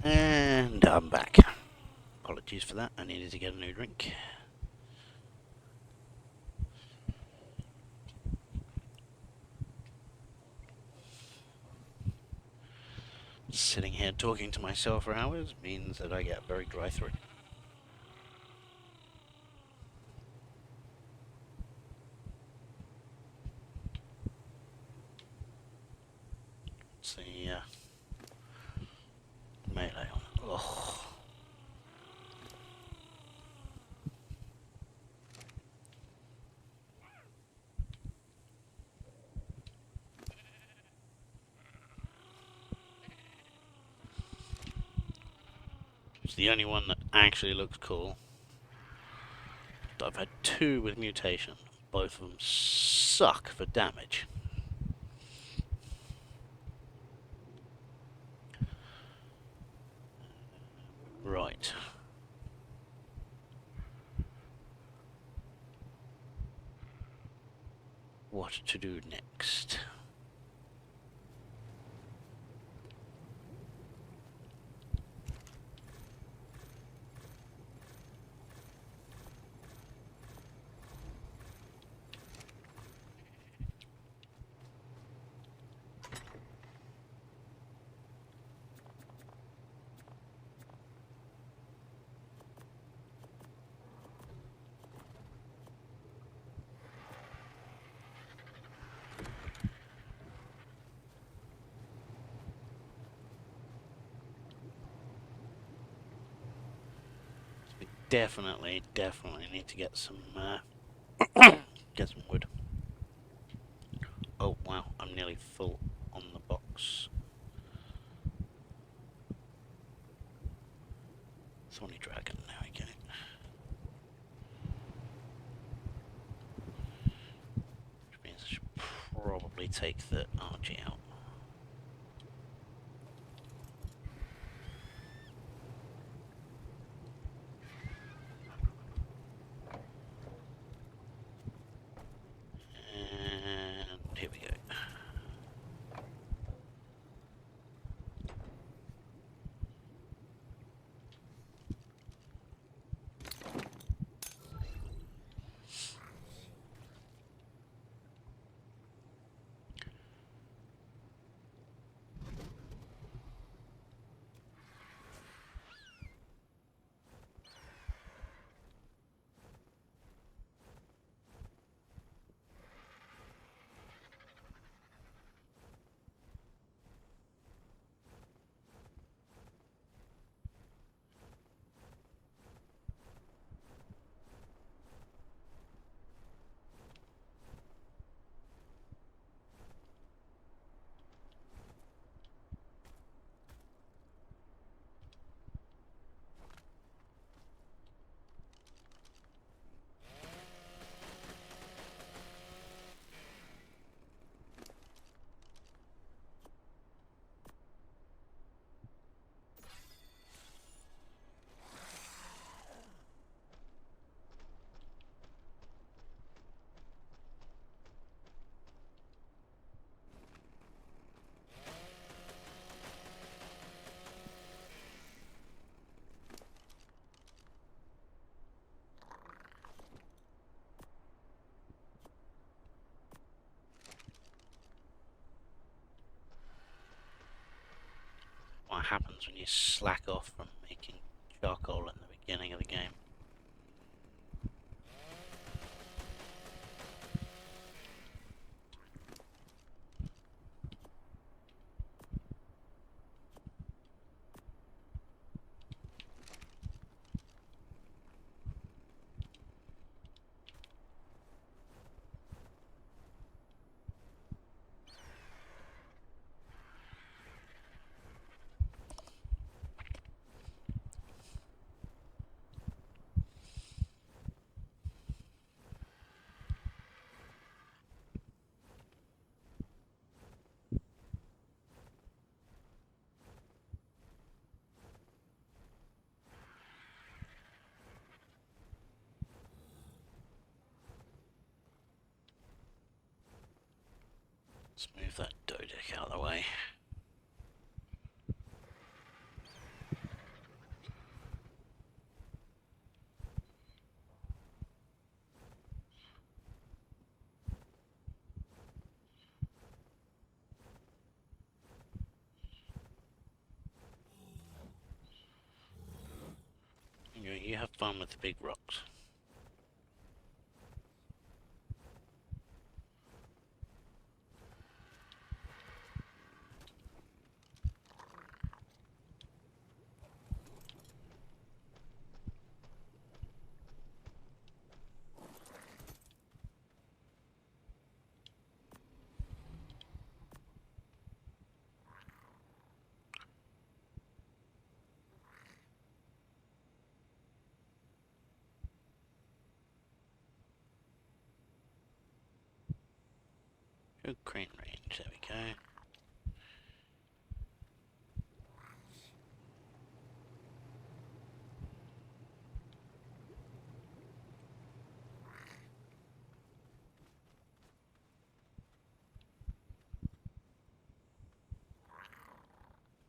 And I'm back. Apologies for that, I needed to get a new drink. Sitting here talking to myself for hours means that I get very dry throat. It's the melee on. Ugh. It's the only one that actually looks cool. I've had 2 with mutation. Both of them suck for damage. Right. What to do next? Definitely need to get some get some wood. Oh wow, I'm nearly full on the box. Thorny dragon, there we go. Which means I should probably take the Archie out. happens when you slack off from making charcoal in the beginning of the game. Let's move that dodeck out of the way. You have fun with the big rocks. Good crane range, there we go.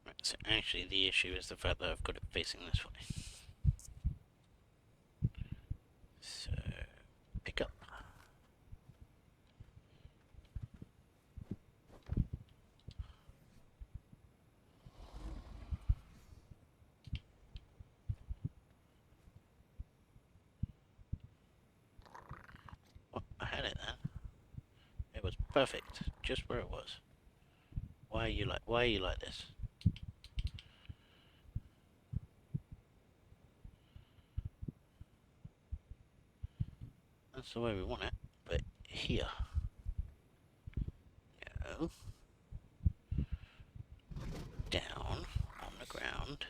Right, so actually the issue is the fact that I've got it facing this way. So, pick up. Oh, I had it then. It was perfect, just where it was. Why are you like this? That's the way we want it, but here. No. Down on the ground.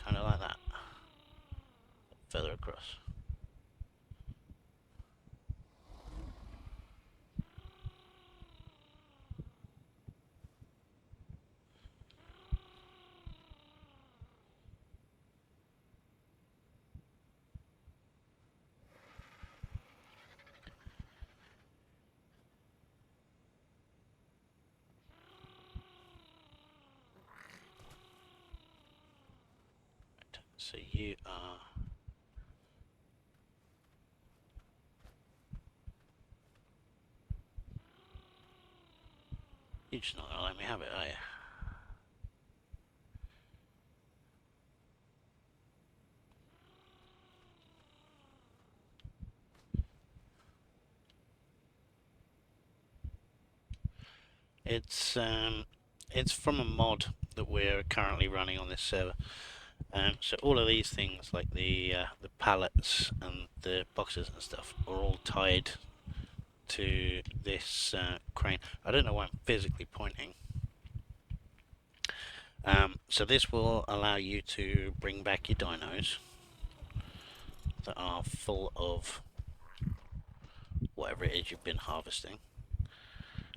Kind of like that. Further across. Right, so you are... You're just not gonna let me have it, are you? It's from a mod that we're currently running on this server. So all of these things, like the pallets and the boxes and stuff, are all tied to this crane. I don't know why I'm physically pointing. So this will allow you to bring back your dinos that are full of whatever it is you've been harvesting.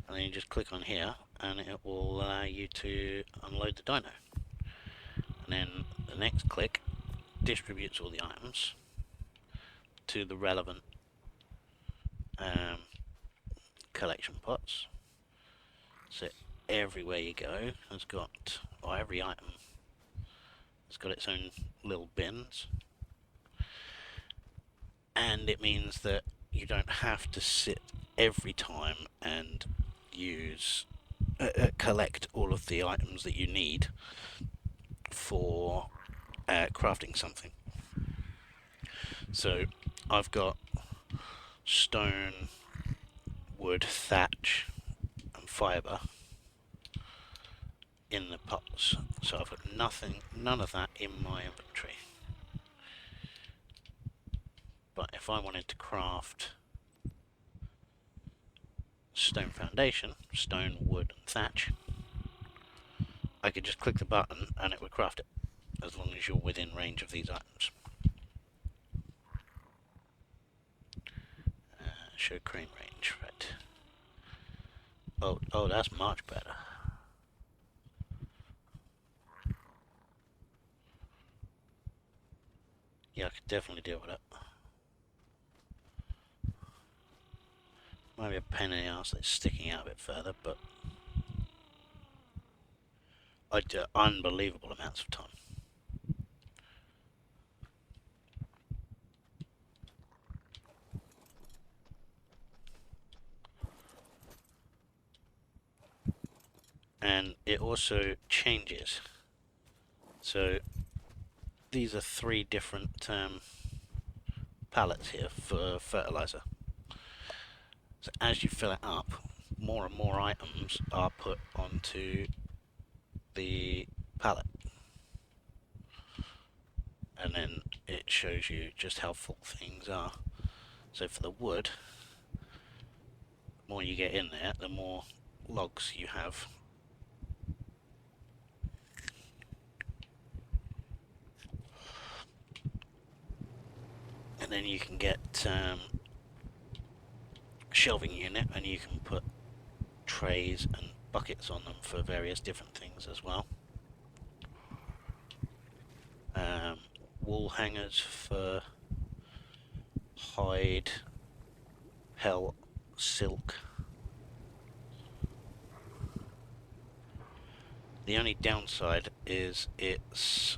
And then you just click on here and it will allow you to unload the dino. And then the next click distributes all the items to the relevant collection pots. So everywhere you go has got, or every item has got its own little bins. And it means that you don't have to sit every time and use collect all of the items that you need for crafting something. So I've got stone, wood, thatch, and fibre in the pots. So I've got none of that in my inventory. But if I wanted to craft stone foundation, stone, wood, and thatch, I could just click the button and it would craft it, as long as you're within range of these items. Show crane range, right. Oh, that's much better. Yeah, I could definitely deal with that. Might be a pain in the arse that's sticking out a bit further, but I do unbelievable amounts of time. And it also changes. So these are 3 different pallets here for fertilizer. So as you fill it up, more and more items are put onto the pallet. And then it shows you just how full things are. So for the wood, the more you get in there, the more logs you have. And then you can get shelving unit, and you can put trays and buckets on them for various different things as well. Wool hangers for hide, pelt, silk. The only downside is it's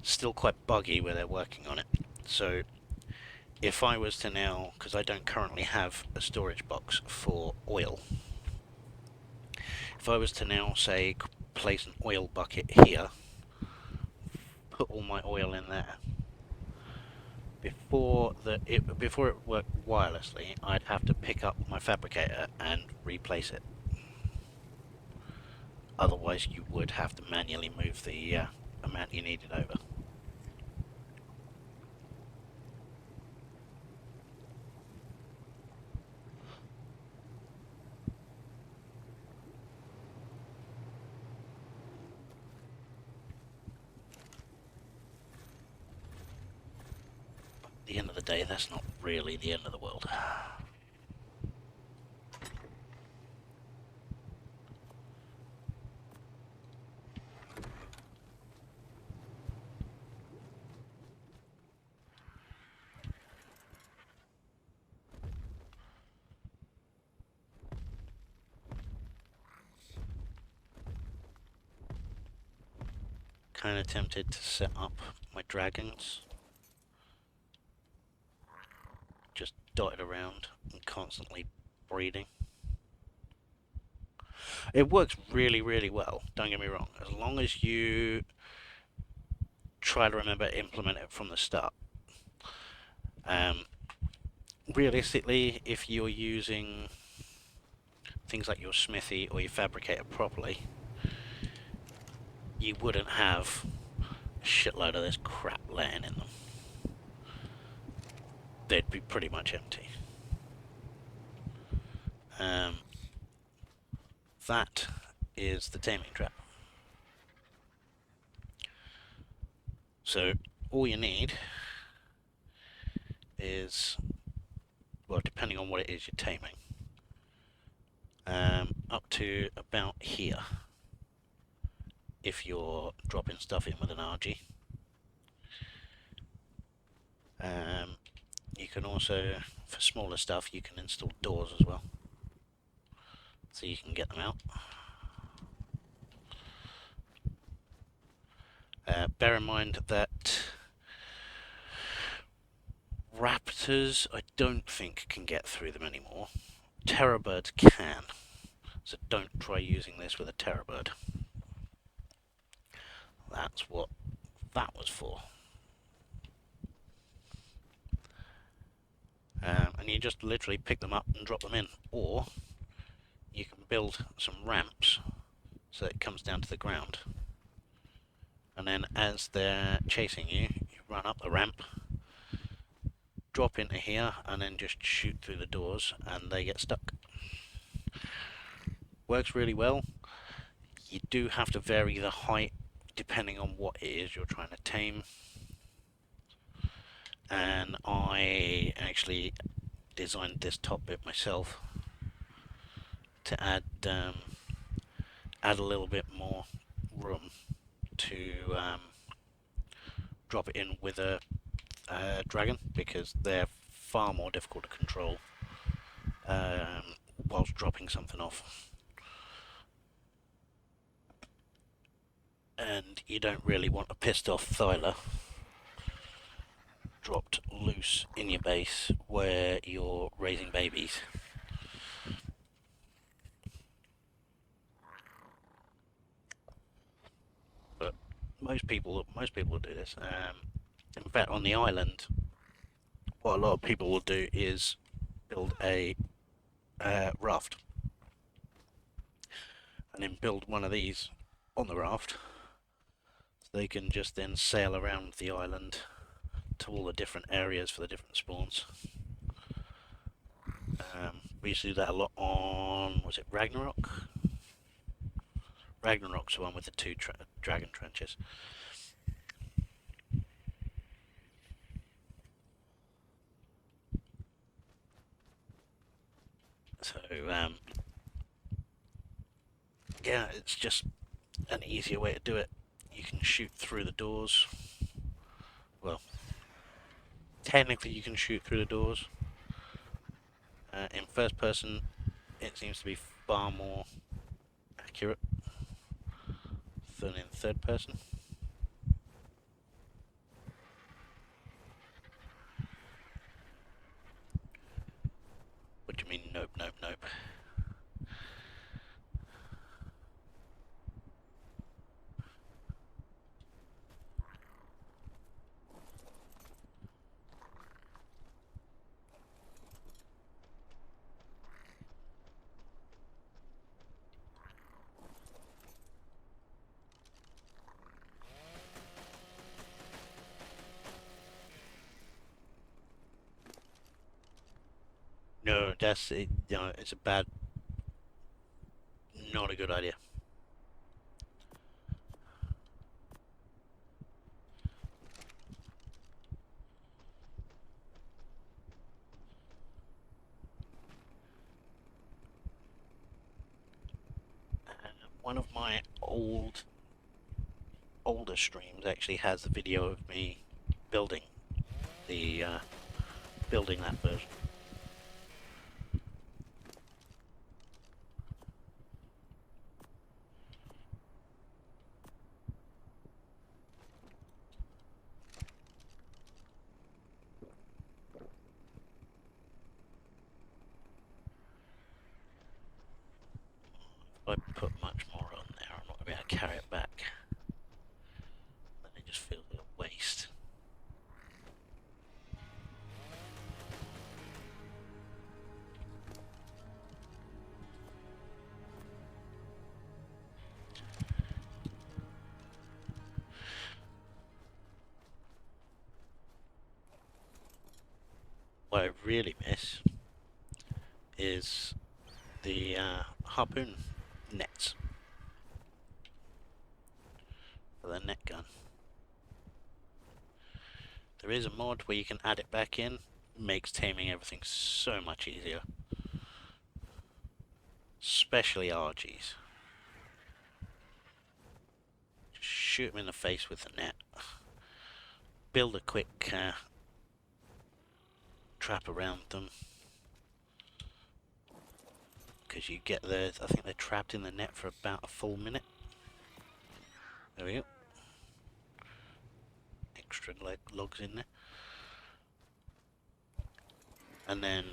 still quite buggy where they're working on it. So if I was to now, because I don't currently have a storage box for oil, if I was to now say place an oil bucket here, put all my oil in there, before it worked wirelessly, I'd have to pick up my fabricator and replace it. Otherwise you would have to manually move the amount you needed over. At the end of the day, that's not really the end of the world. Kind of tempted to set up my dragons just dotted around and constantly breeding. It works really, really well, don't get me wrong, as long as you try to remember to implement it from the start. Realistically, if you're using things like your smithy or your fabricator properly, you wouldn't have a shitload of this crap laying in them. They'd be pretty much empty. That is the taming trap. So all you need is, well, depending on what it is you're taming, up to about here if you're dropping stuff in with an RG. You can also, for smaller stuff, you can install doors as well, so you can get them out. Bear in mind that raptors, I don't think, can get through them anymore. Terrorbirds can, So don't try using this with a terror bird. That's what that was for. And you just literally pick them up and drop them in, or you can build some ramps so it comes down to the ground, and then as they're chasing you, you run up the ramp, drop into here, and then just shoot through the doors and they get stuck. Works really well. You do have to vary the height depending on what it is you're trying to tame, and I actually designed this top bit myself to add a little bit more room to drop it in with a dragon, because they're far more difficult to control whilst dropping something off. And you don't really want a pissed off Thyla dropped loose in your base where you're raising babies. But most people will do this. In fact, on the island, what a lot of people will do is build a raft, and then build one of these on the raft, so they can just then sail around the island to all the different areas for the different spawns. We used to do that a lot on, was it Ragnarok? Ragnarok's the one with the two dragon trenches. So, yeah, it's just an easier way to do it. You can shoot through the doors. Well, technically you can shoot through the doors. In first person, it seems to be far more accurate than in third person. What do you mean, nope, nope, nope? No, that's it. You know, it's a bad, not a good idea. One of my older streams actually has a video of me building the building that version. If I put much more on there, I'm not going to be able to carry it back. Then it just feels like a waste. What I really miss is the harpoon nets for the net gun. There is a mod where you can add it back in. Makes taming everything so much easier, especially RGs. Just shoot them in the face with the net. Build a quick trap around them, because you get there, I think they're trapped in the net for about a full minute. There we go. Extra logs in there. And then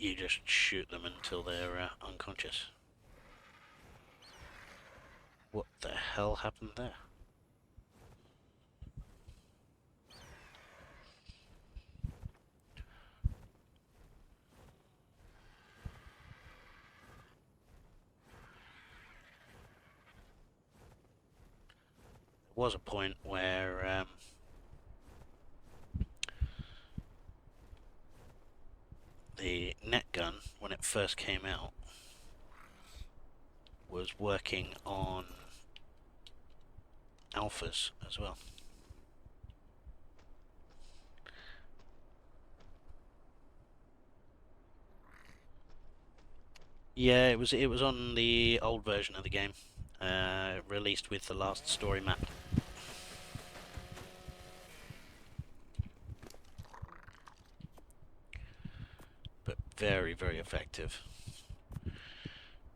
you just shoot them until they're unconscious. What the hell happened there? There was a point where the net gun, when it first came out, was working on alphas as well. Yeah, it was on the old version of the game, released with the last story map. But very, very effective.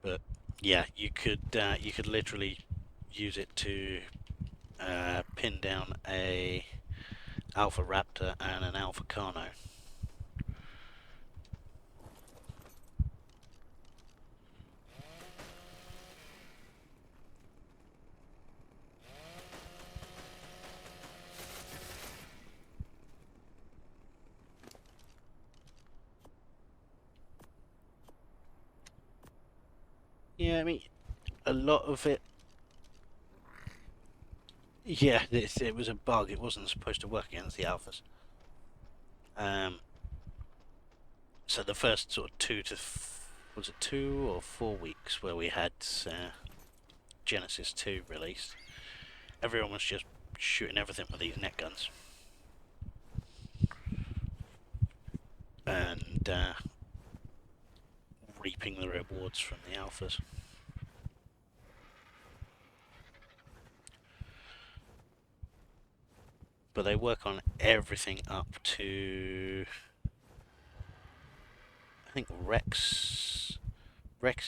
But yeah, you could literally use it to pin down a Alpha Raptor and an Alpha Carno. Yeah, I mean, a lot of it. Yeah, it was a bug. It wasn't supposed to work against the alphas. So the first sort of was it 2 or 4 weeks where we had Genesis 2 released, everyone was just shooting everything with these net guns. And reaping the rewards from the alphas. But they work on everything up to, I think Rex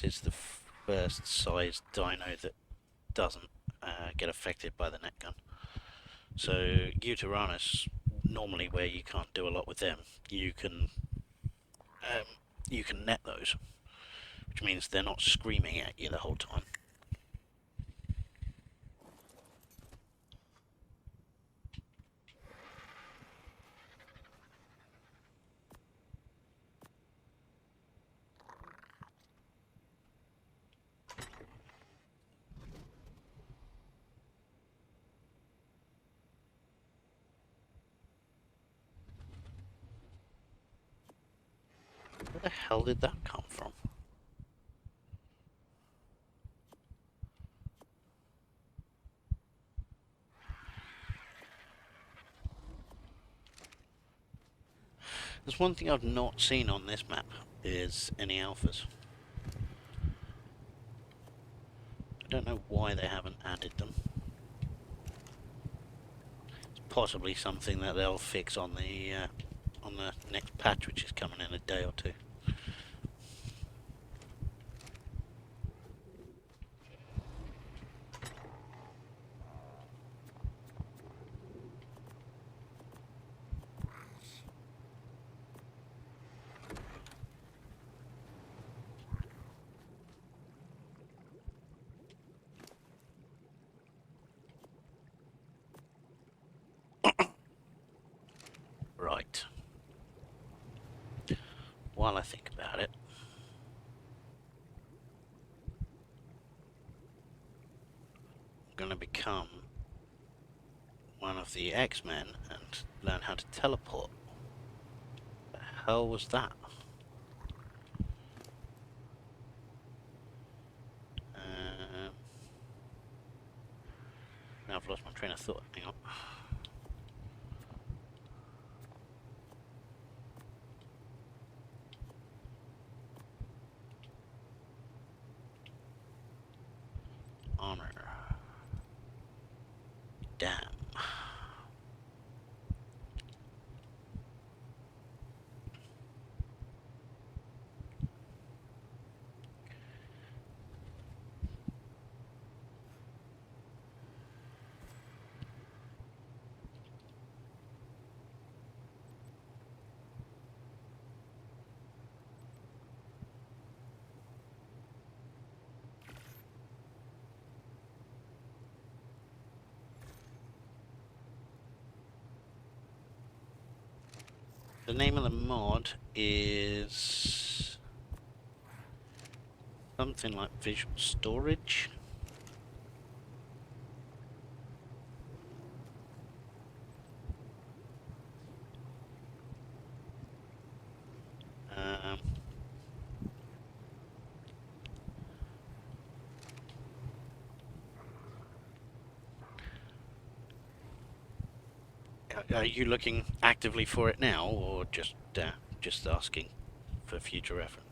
is the first size dino that doesn't get affected by the net gun. So Uteranus, normally where you can't do a lot with them, you can net those, which means they're not screaming at you the whole time. Where the hell did that come from? There's one thing I've not seen on this map, is any alphas. I don't know why they haven't added them. It's possibly something that they'll fix on the next patch, which is coming in a day or two. Right. While I think about it, I'm going to become one of the X-Men and learn how to teleport. The hell was that? Now I've lost my train of thought. Hang on. Honor. Damn. The name of the mod is something like visual storage. Um, are you looking actively for it now, or just asking for future reference?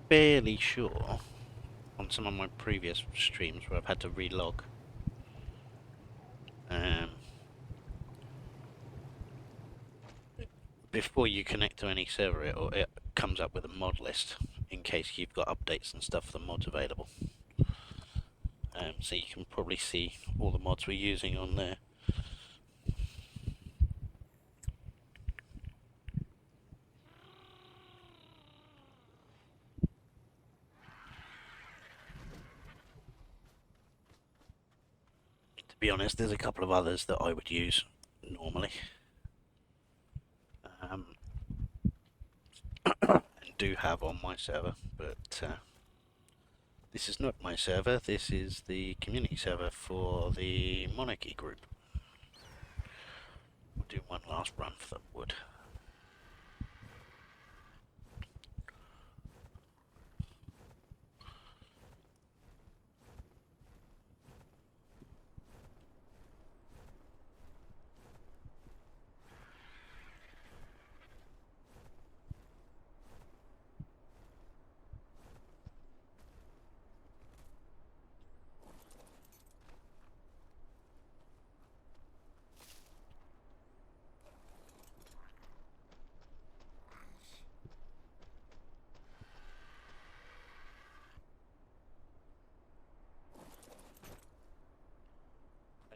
Fairly sure on some of my previous streams where I've had to relog. Before you connect to any server, it comes up with a mod list in case you've got updates and stuff for the mods available. So you can probably see all the mods we're using on there. To be honest, there's a couple of others that I would use normally. And do have on my server, but this is not my server, this is the community server for the Monarchy group. We'll do one last run for the wood.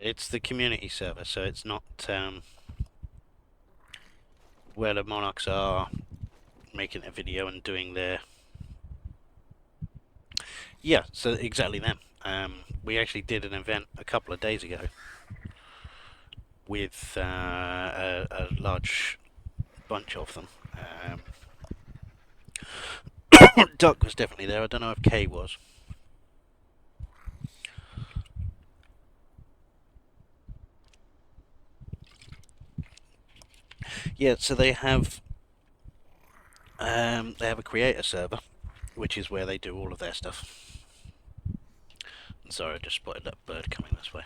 It's the community server, so it's not where the monarchs are making a video and doing their... Yeah, so exactly them. We actually did an event a couple of days ago with a large bunch of them. Duck was definitely there. I don't know if Kay was. Yeah, so they have a creator server, which is where they do all of their stuff. Sorry, I just spotted that bird coming this way.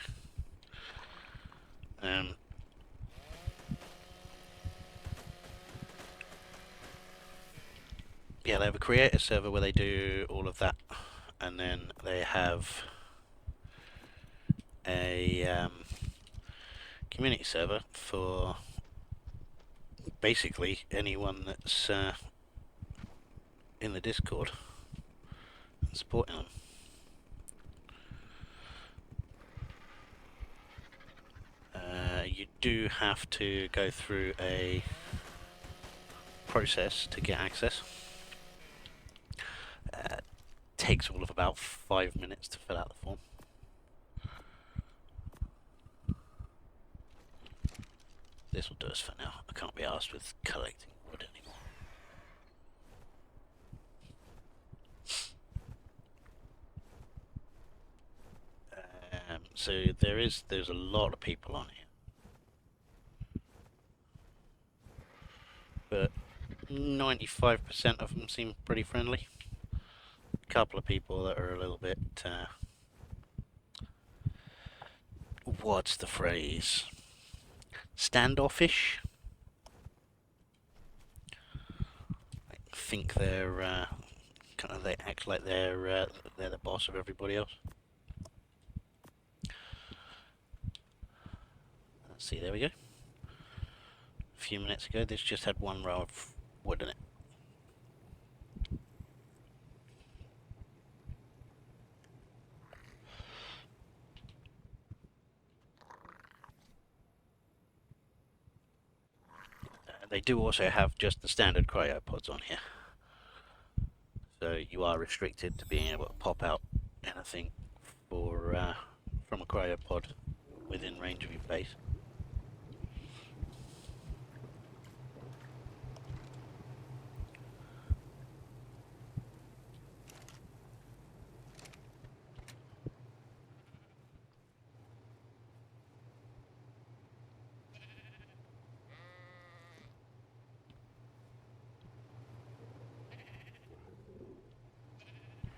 Yeah, they have a creator server where they do all of that, and then they have a community server for basically anyone that's in the Discord and supporting them. You do have to go through a process to get access. Takes all of about 5 minutes to fill out the form. This will do us for now. I can't be asked with collecting wood anymore. So there's a lot of people on here, but 95% of them seem pretty friendly. A couple of people that are a little bit what's the phrase? standoffish. I think they're kind of, they act like they're the boss of everybody else. Let's see, there we go. A few minutes ago, this just had one row of wood in it. They do also have just the standard cryopods on here, so you are restricted to being able to pop out anything for from a cryopod within range of your base.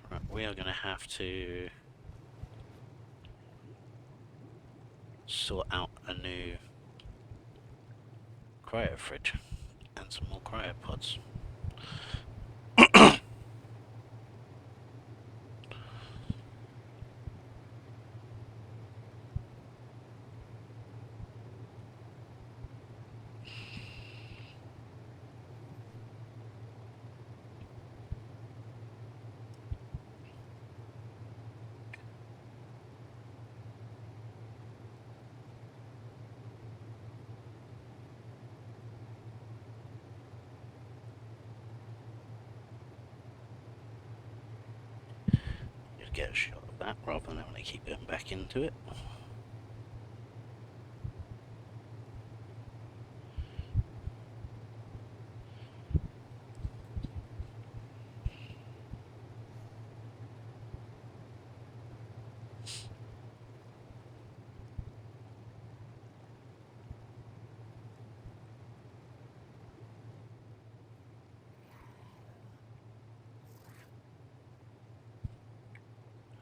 Right, we are going to have to sort out a new cryo fridge and some more cryopods. 'Get a shot of that rather than having to keep going back into it.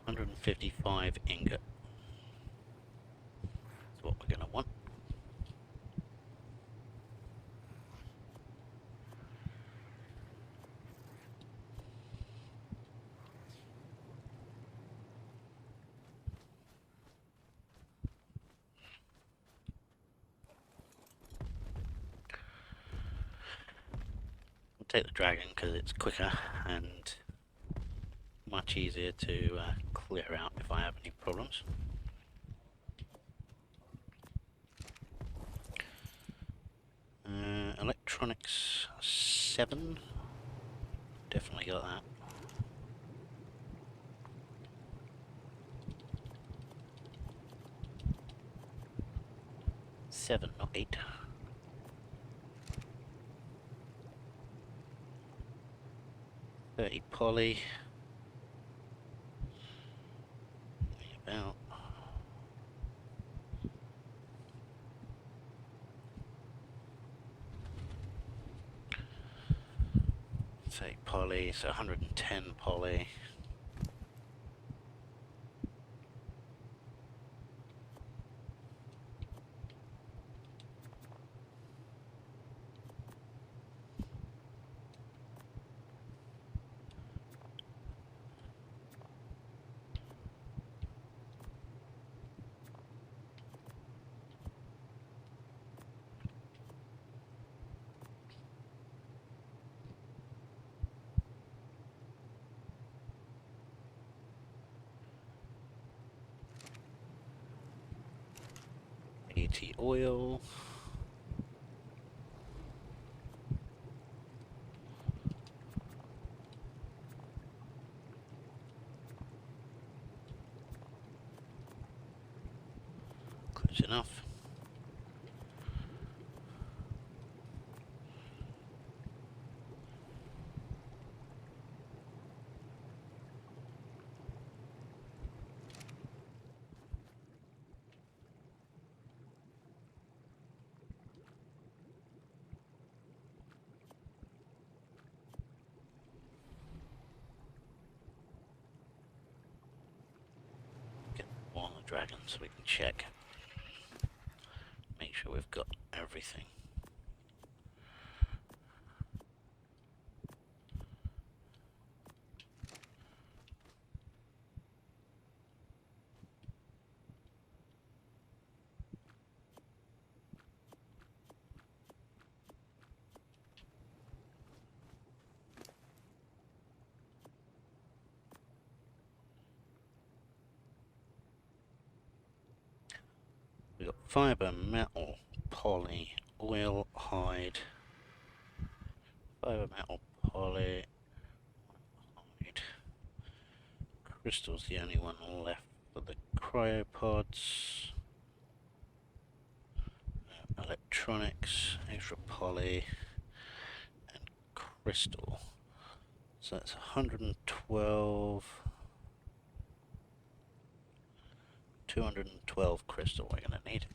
$155 ingot. That's what we're going to want. We'll take the dragon because it's quicker and much easier to clear out if I have any problems. Electronics 7. Definitely got that. 7, not 8. Poly. About. Say poly, so 110 poly. Oil. Close enough. Get on the dragon so we can check. Make sure we've got everything. We got fiber, metal, poly, oil, hide. Fiber, metal, poly, hide. Crystal's the only one left for the cryopods. Electronics, extra poly, and crystal. So that's 112. 212 crystal we're going to need.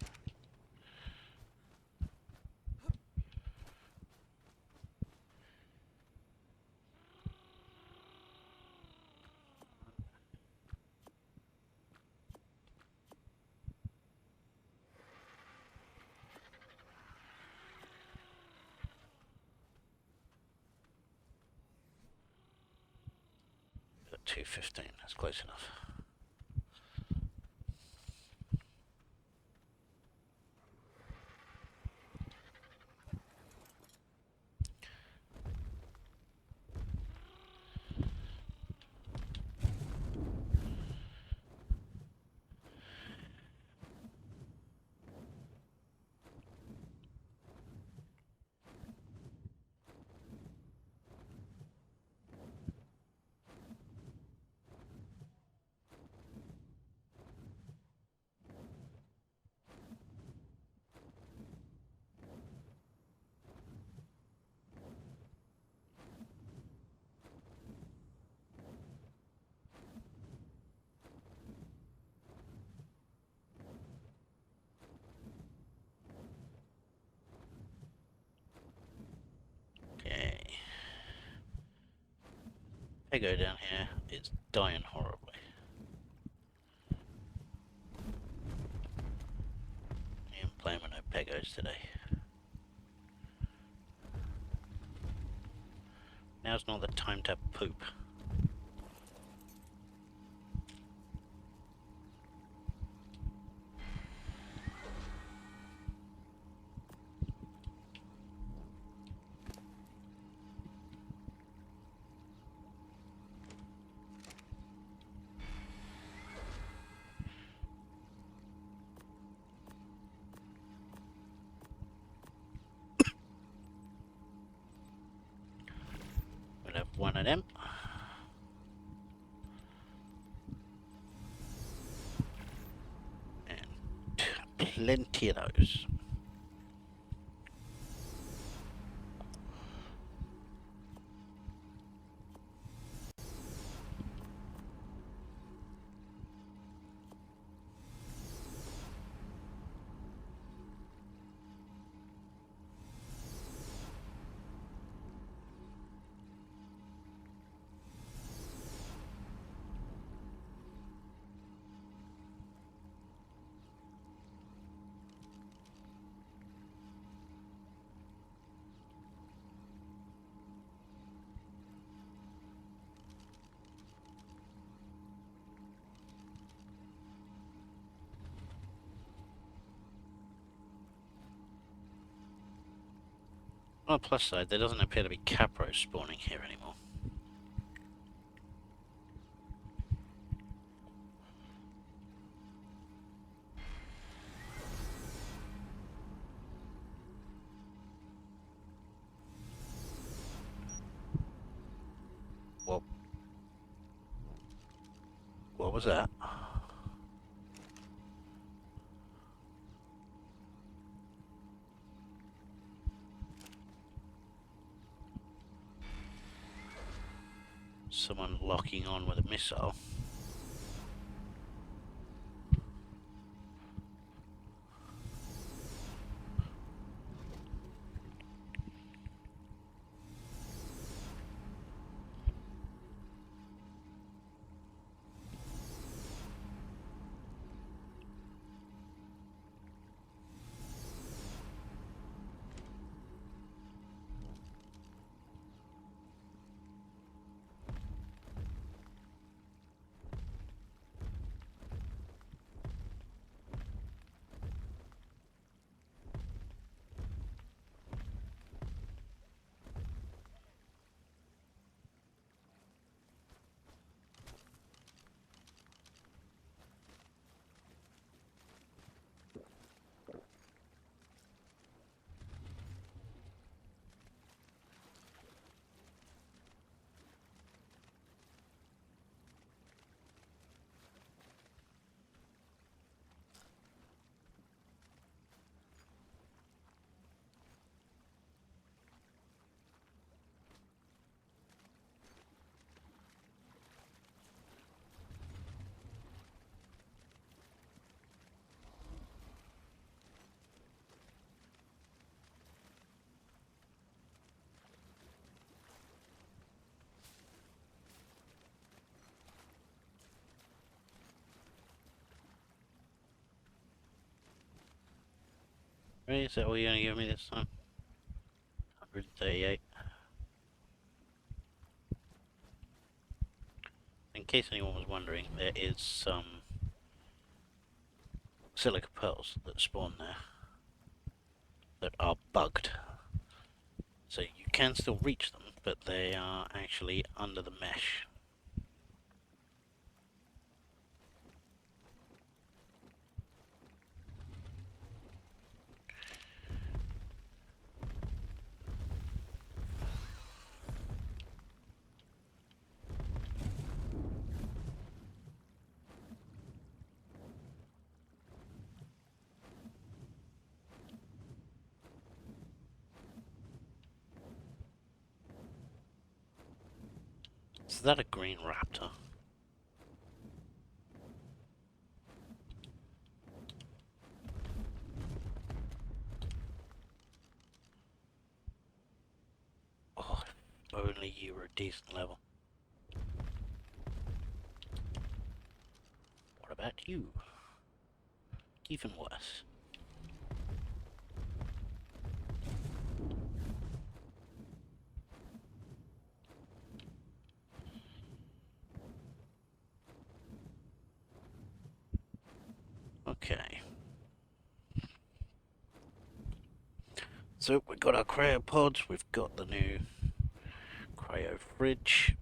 Got 215, that's close enough. Okay. Pego down here is dying horribly. I'm playing with no Pegos today. Now's not the time to poop. We'll have one of them. And plenty of those. On the plus side, there doesn't appear to be capros spawning here anymore. Well, what was that? Someone locking on with a missile. Really? Is that all you're gonna give me this time? 138. In case anyone was wondering, there is some silica pearls that spawn there that are bugged. So you can still reach them, but they are actually under the mesh. Is that a green raptor? Oh, if only you were a decent level. What about you? Even worse. Okay. So we've got our cryopods, we've got the new cryo fridge.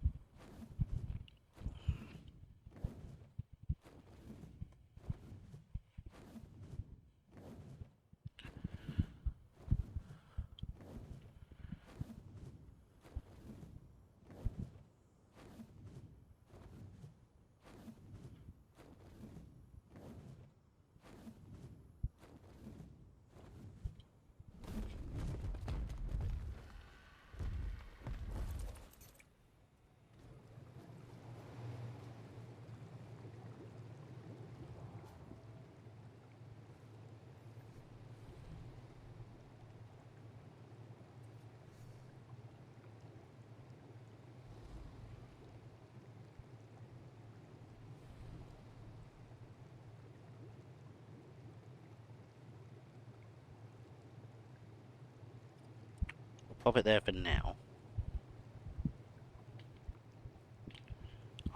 We'll pop it there for now.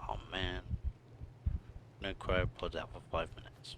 Oh man. No cryopods out for 5 minutes.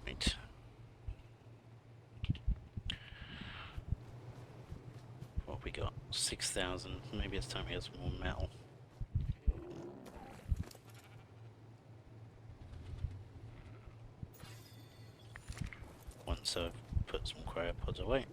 Right. What have we got? 6,000. Maybe it's time we get some more metal. Once I've put some cryopods away.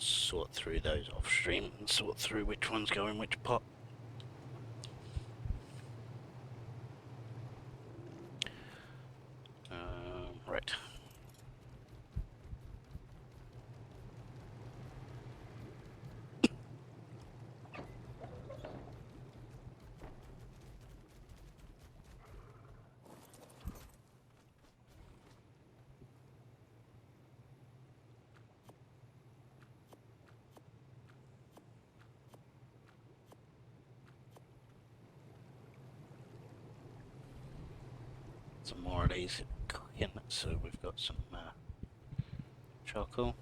Sort through those off stream and sort through which ones go in which pot. Right. Some more of these cooking, so we've got some charcoal.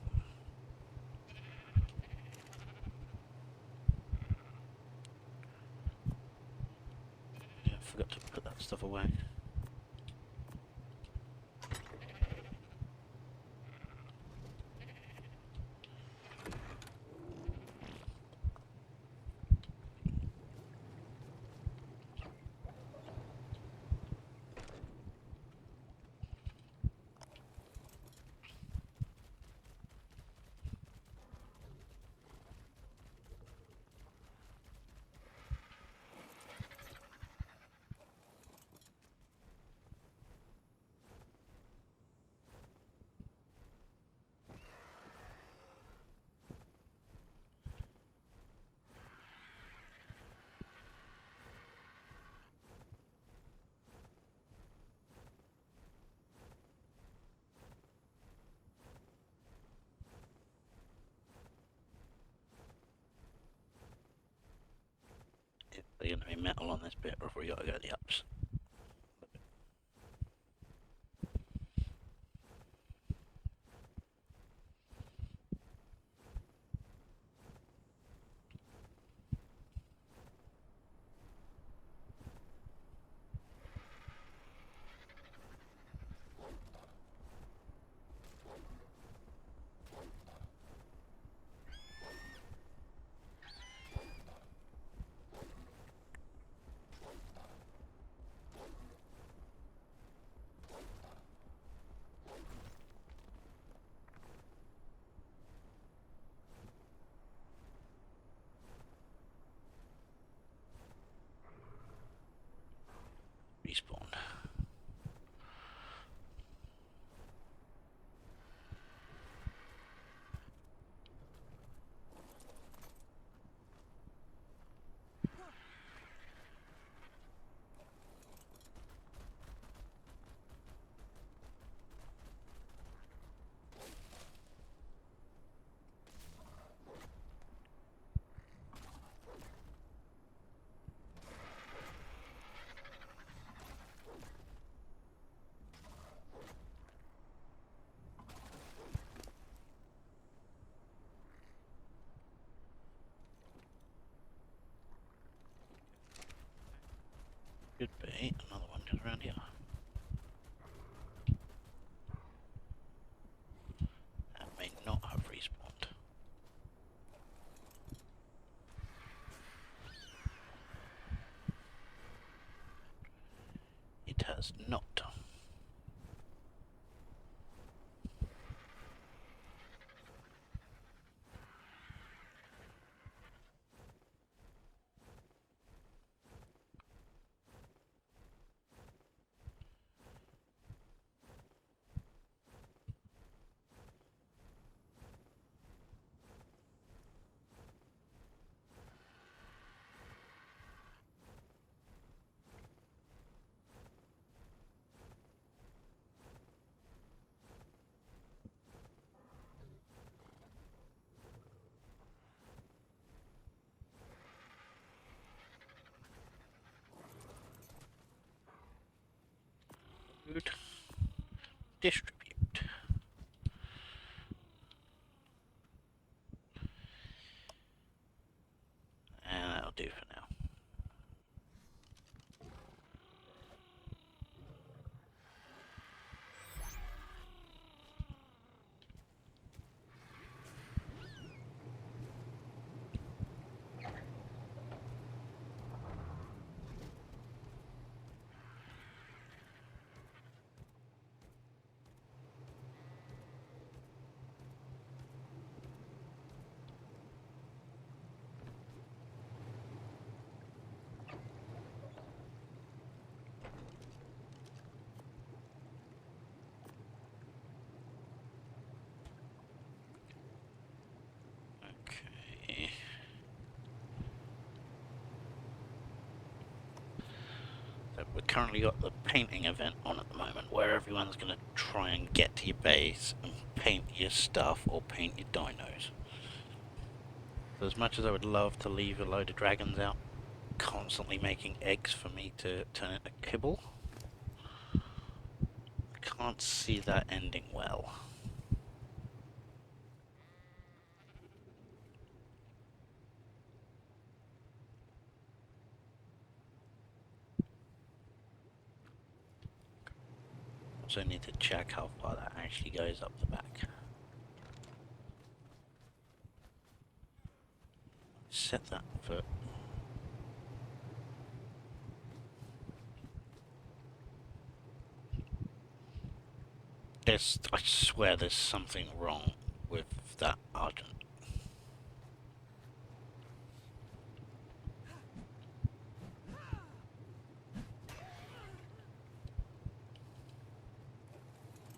Yeah, I forgot to put that stuff away. likely going to be metal on this bit, or if we got to go the ups. Respawn. Could be another one just around here. That may not have respawned. It has not. Food. Distribute. And that'll do for now. Okay. So we've currently got the painting event on at the moment, where everyone's going to try and get to your base and paint your stuff or paint your dinos. So as much as I would love to leave a load of dragons out, constantly making eggs for me to turn into kibble, I can't see that ending well. So I need to check how far that actually goes up the back. Set that for... I swear there's something wrong with that Argent.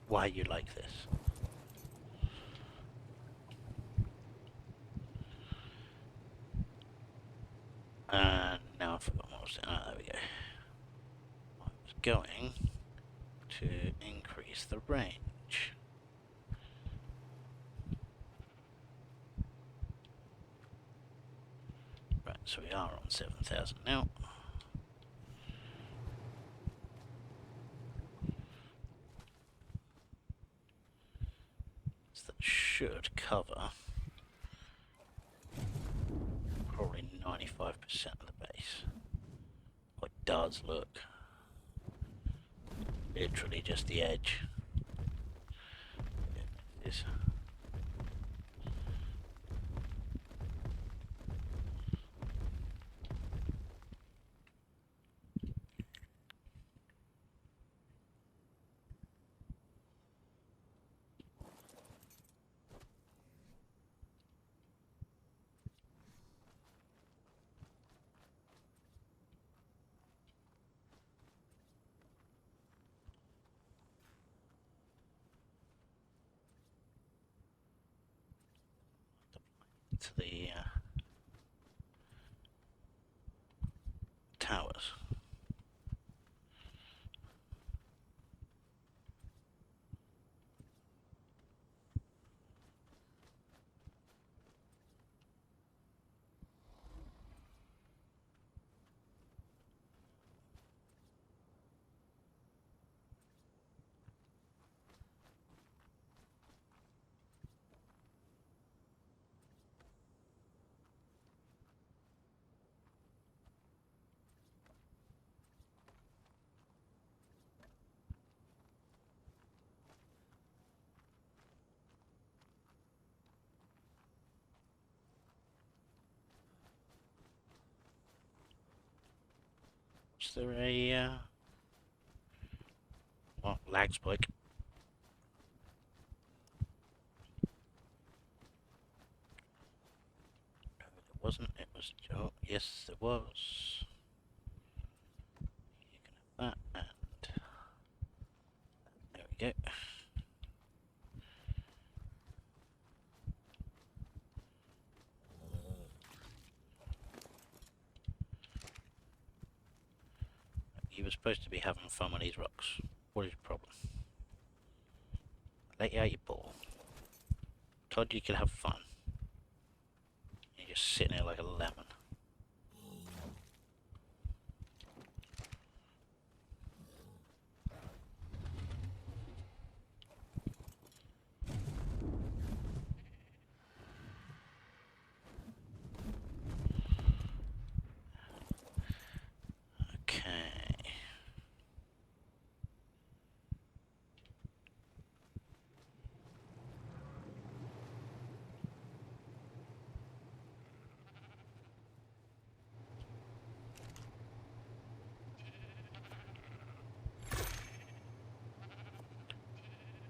Why are you like this? Now I forgot what I was saying. There we go. I was going to increase the range. Right. So we are on 7,000 now. So that should cover probably 95% of the base. Or it does look. Literally just the edge. It is. To the towers. Is there a lag spike? No, it wasn't. It was. Oh, yes, there was. You can have that, and there we go. You were supposed to be having fun with these rocks. What is your problem? Let you out your ball. Told you could have fun. You're just sitting there like a lemon. Okay.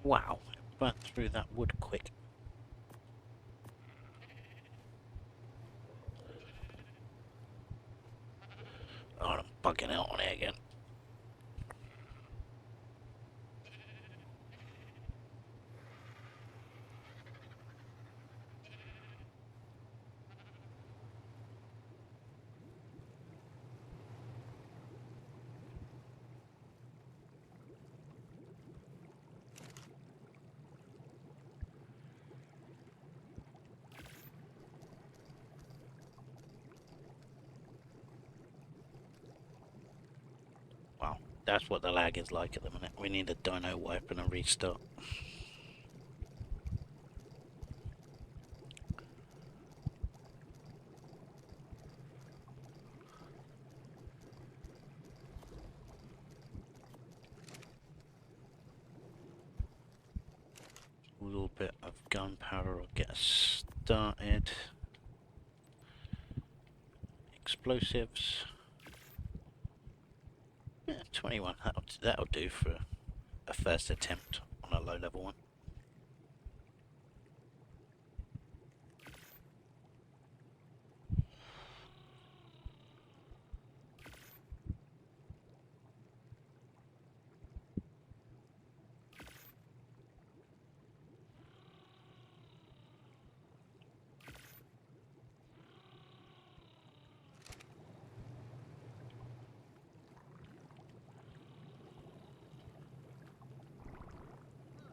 Wow, it burnt through that wood quick. Oh, I'm bugging out on it again. Wow, that's what the lag is like at the minute. We need a dino wipe and a restart. A little bit of gunpowder will get us started. Explosives. Yeah, 21. That'll do for a first attempt on a low level one.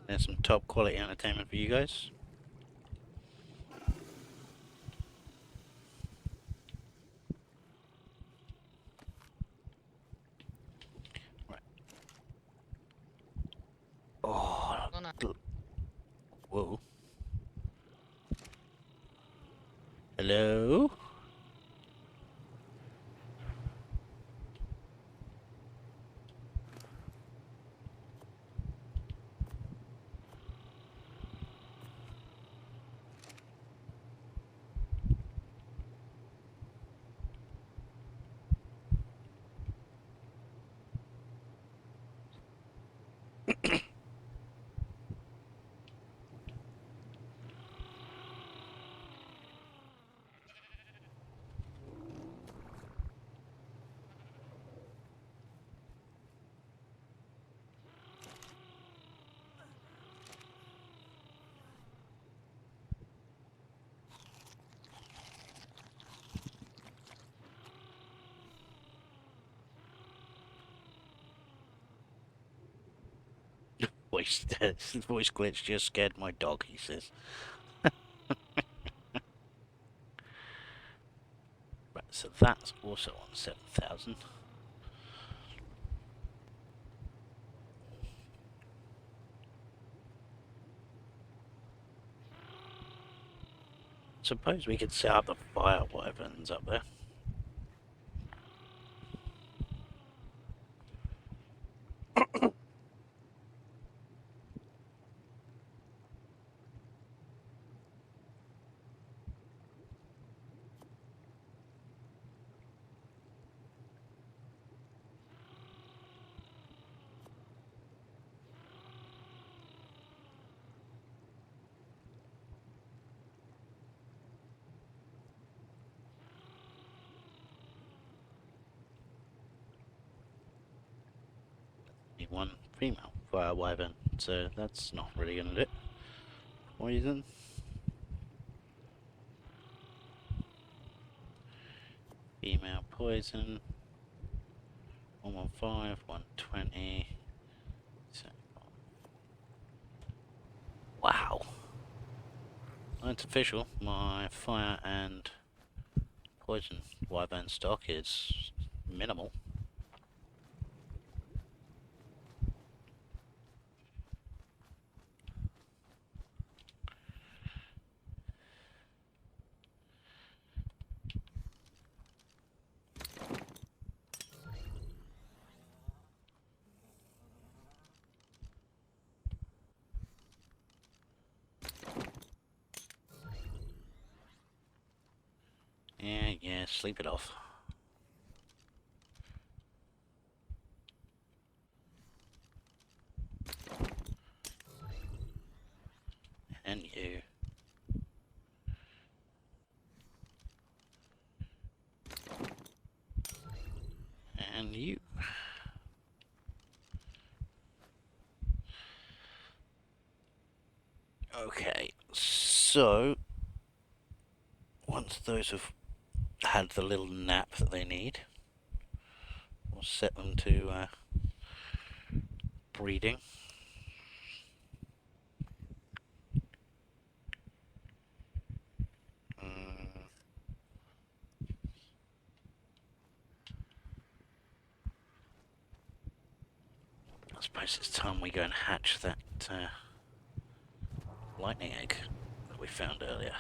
There's some top quality entertainment for you guys. Whoa. Hello? Voice glitch just scared my dog, he says. Right, so that's also on 7,000. Suppose we could set up the fire wyverns up there. Need one female fire wyvern, so that's not really gonna do it. Poison. Female poison. 115, 120. Wow. It's official. My fire and poison wyvern stock is minimal. Yeah, sleep it off. And you. And you. Okay, so once those have had the little nap that they need, we'll set them to breeding. I suppose it's time we go and hatch that lightning egg that we found earlier.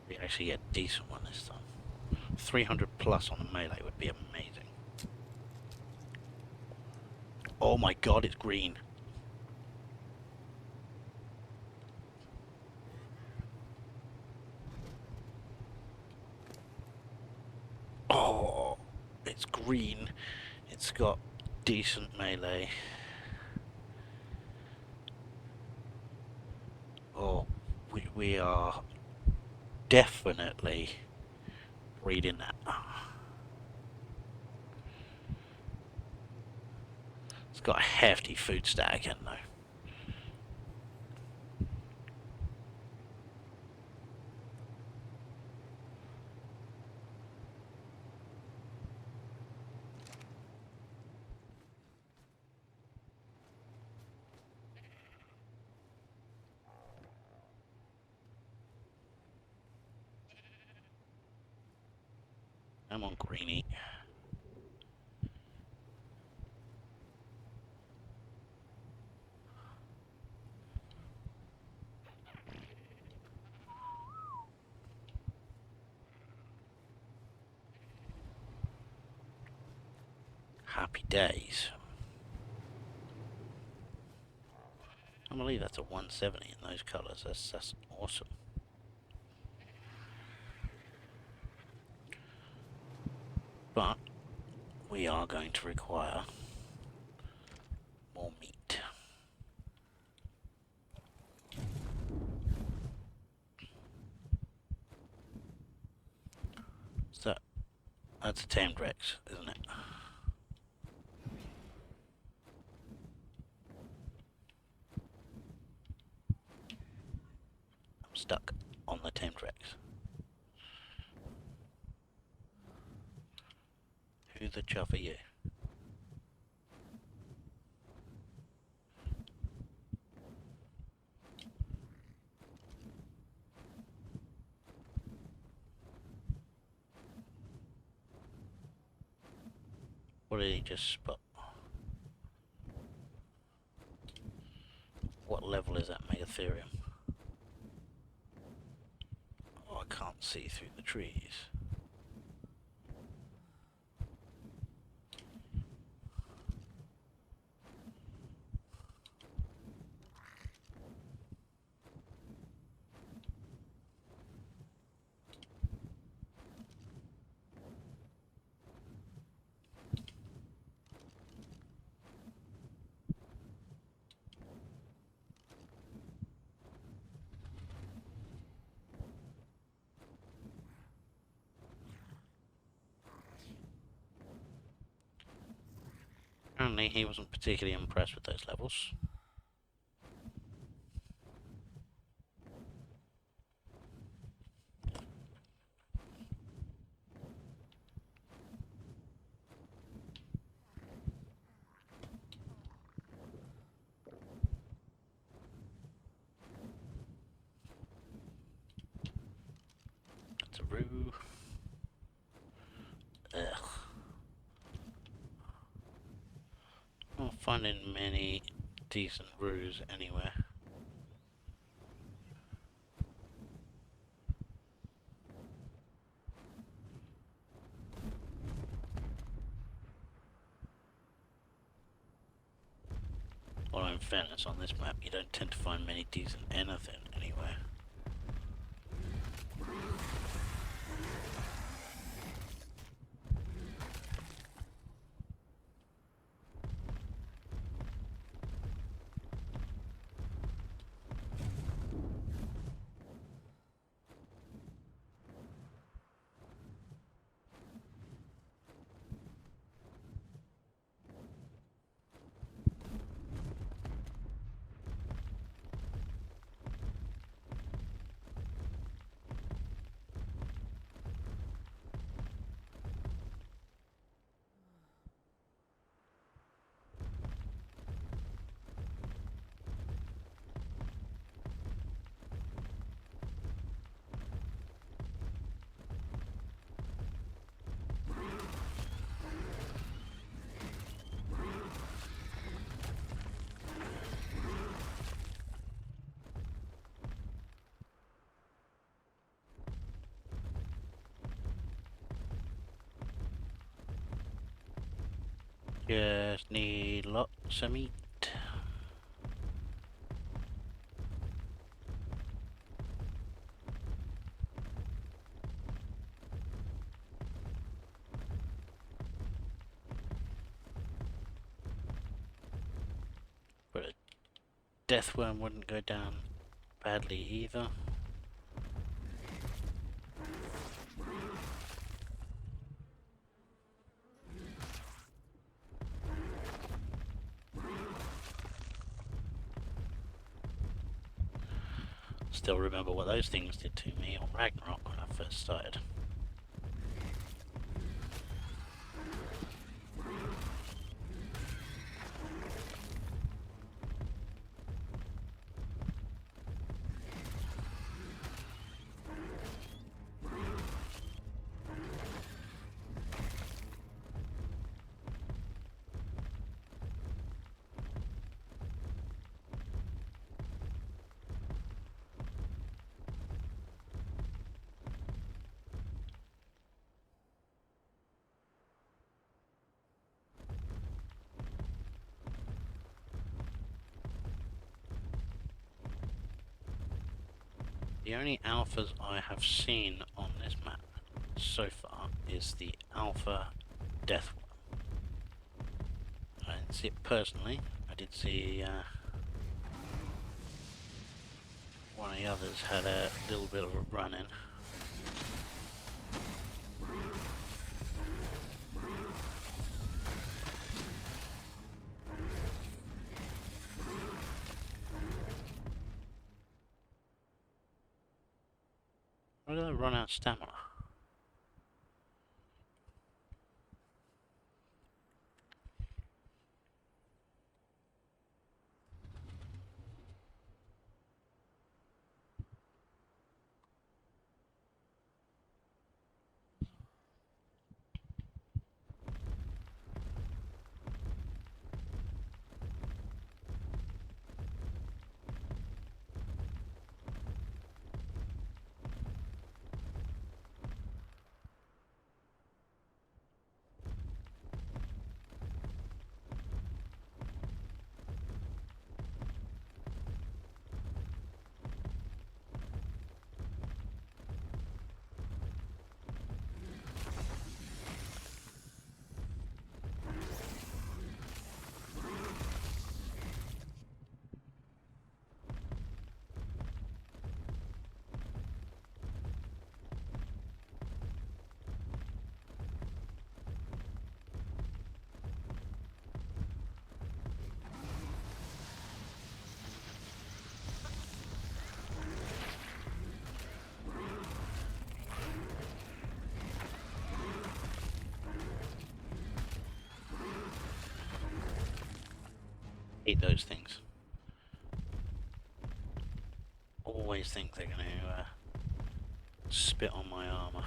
We actually get a decent one this time. 300 plus on the melee would be amazing. Oh my god, it's green. Oh, it's green. It's got decent melee. Oh, we are definitely reading that. It's got a hefty food stack again though. I'm on greenie. Happy days. I believe that's a 170 in those colours. That's awesome. But we are going to require more meat. So that's a tamed Rex, isn't it? I'm stuck on the tamed Rex. Who the chuff are you? What did he just spot? What level is that Megatherium? Oh, I can't see through the trees. Apparently he wasn't particularly impressed with those levels. That's a roo. Ugh. Not finding many decent roos anywhere. Well, in fairness, on this map, you don't tend to find many decent anything anywhere. Just need lots of meat. But a death worm wouldn't go down badly either. Still remember what those things did to me on Ragnarok when I first started. The only alphas I have seen on this map so far is the alpha death one. I didn't see it personally. I did see one of the others had a little bit of a run in. Why did I run out of stamina? Hate those things. Always think they're gonna spit on my armor.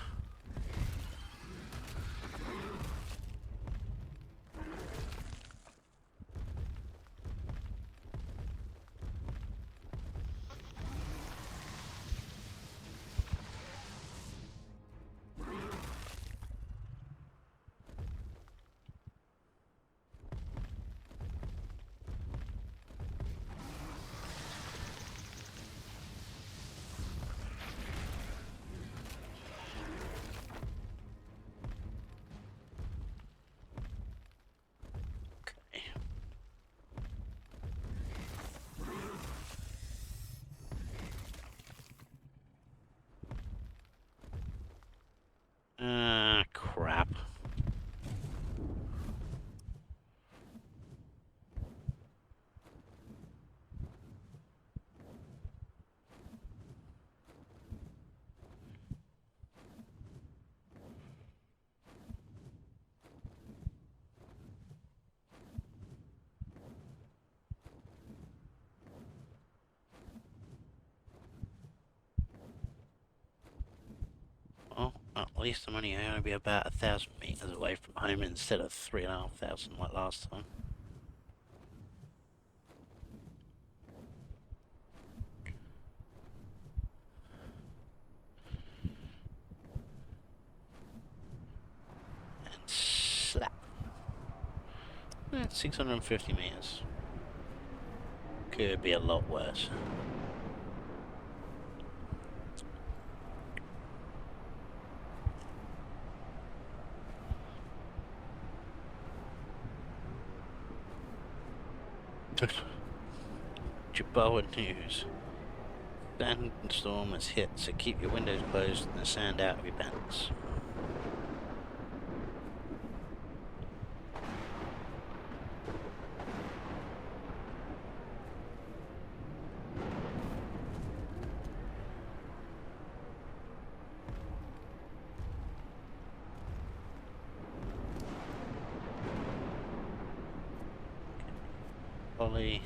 Crap. Well, at least I'm only going to be about 1,000 meters away from home instead of 3,500 like last time. And slap. 650 meters. Could be a lot worse. Jaboa news. Sandstorm has hit, so keep your windows closed and the sand out of your pants. poly,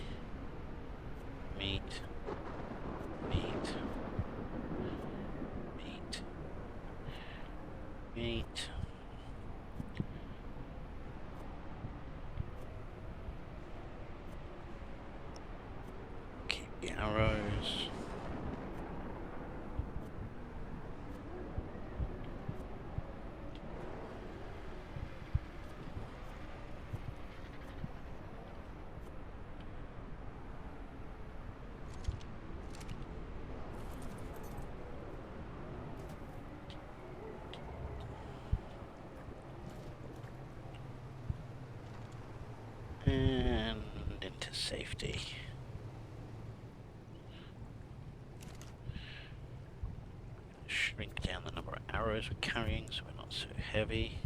meat, meat, meat, meat. Keep the arrows. And into safety. Shrink down the number of arrows we're carrying so we're not so heavy.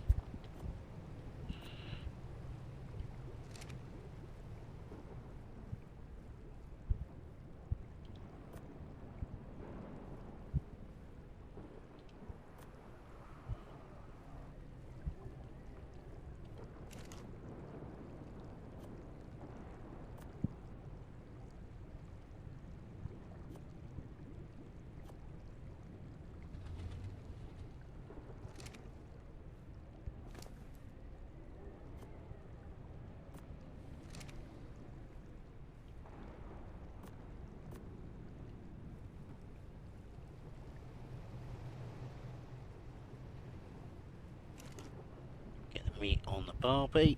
Get the meat on the barbie.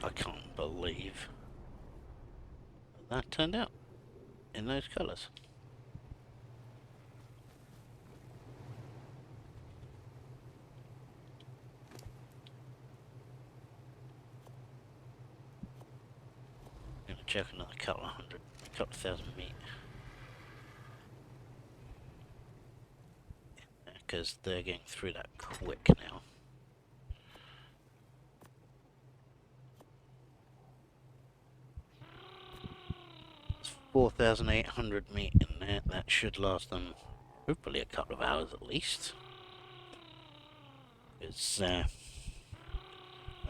I can't believe that turned out in those colours. I'm gonna check another couple of thousand meat. Because they're getting through that quick now. 4,800 meat in there. That should last them hopefully a couple of hours at least. It's I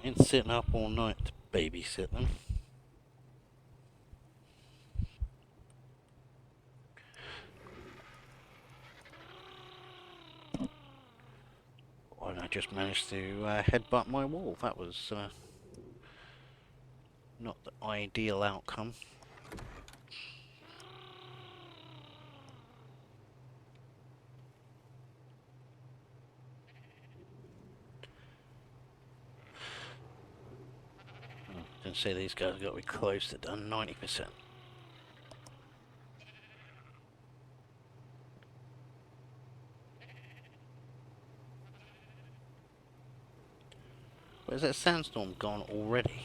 ain't sitting up all night to babysit them. And I just managed to headbutt my wall. That was not the ideal outcome. I can say these guys have got to be close to done 90%. Where's that sandstorm gone already?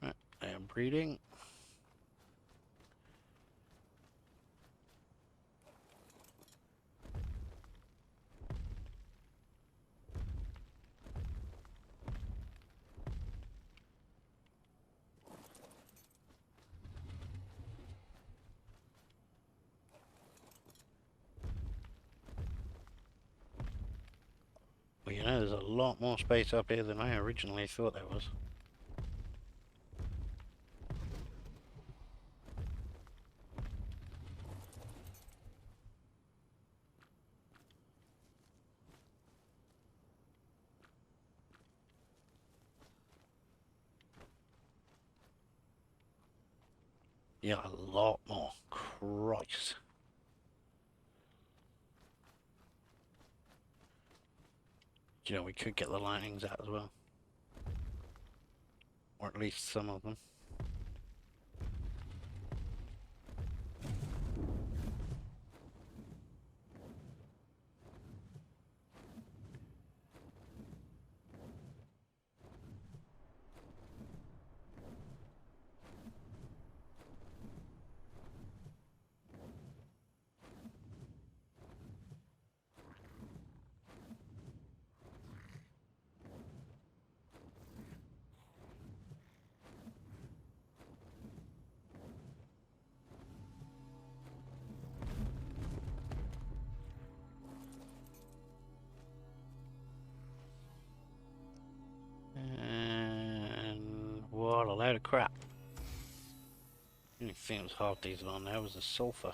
Right, I am breeding. We know, there's a lot more space up here than I originally thought there was. Yeah, a lot more. Christ. You know, we could get the lightnings out as well. Or at least some of them. And what a load of crap. The only thing that was half diesel on there was the sulfur.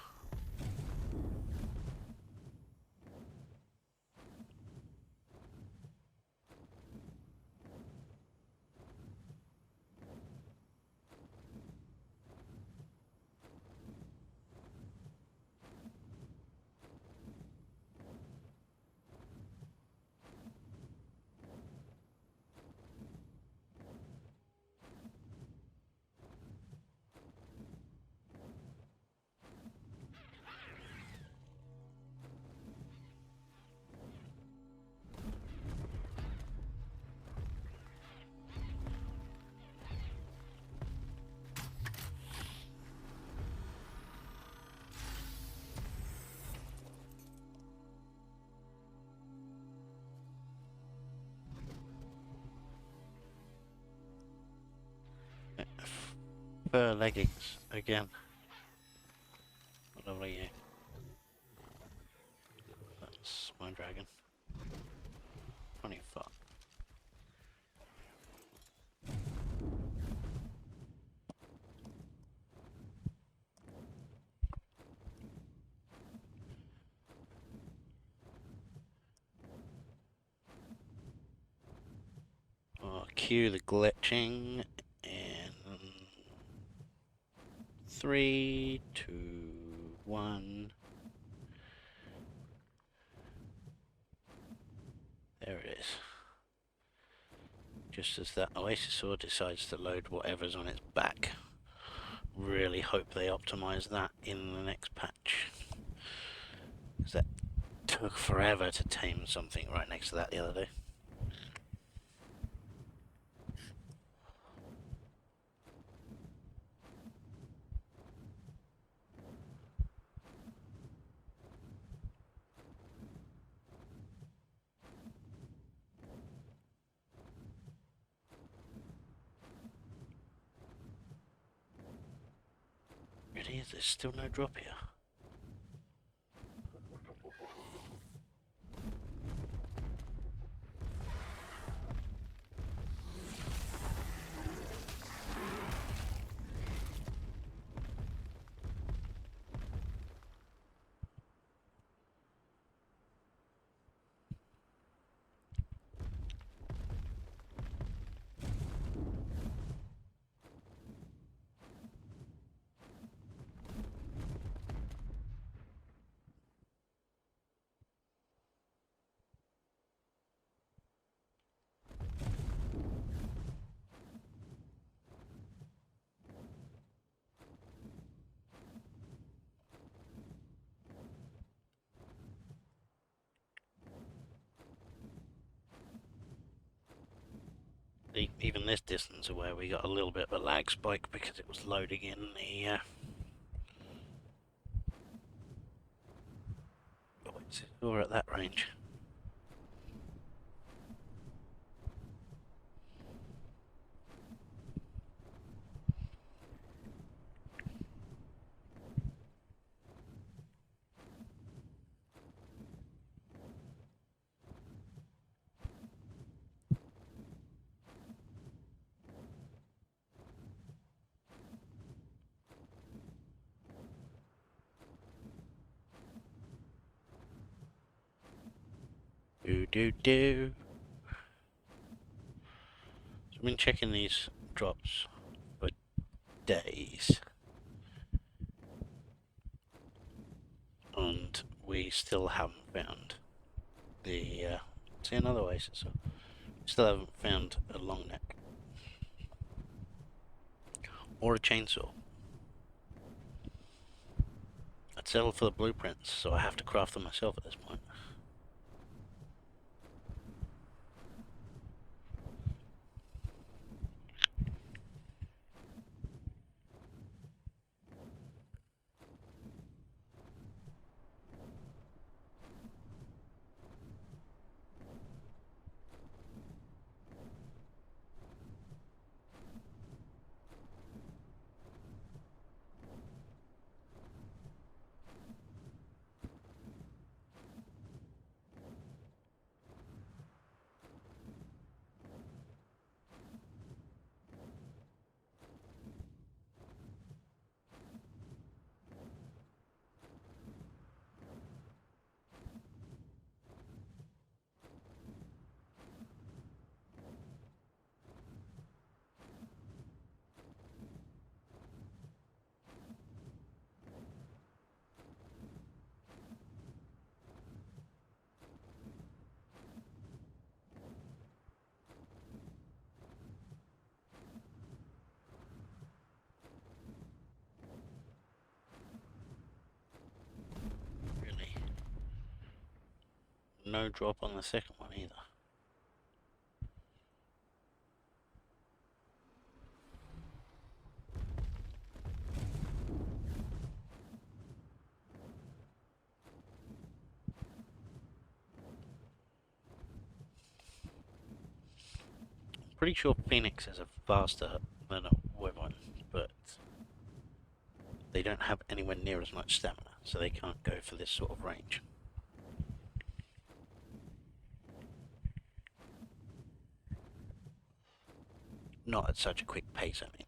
Fur leggings again. What lovely you. That's my dragon. 25. I'll cue the glitching in 3, 2, 1. There it is. Just as that Oasisaur decides to load whatever's on its back. Really hope they optimize that in the next patch. Because that took forever to tame something right next to that the other day. Really? Is there still no drop here? Even this distance away, we got a little bit of a lag spike because it was loading in the. Oh, we're at that range. do. So I've been checking these drops for days, and we still haven't found the see another oasis. Still haven't found a long neck or a chainsaw. I'd settle for the blueprints, so I have to craft them myself at this point. Really, no drop on the second one either. Pretty sure Phoenixes are faster than a Wyvern, but they don't have anywhere near as much stamina, so they can't go for this sort of range. Not at such a quick pace, I mean.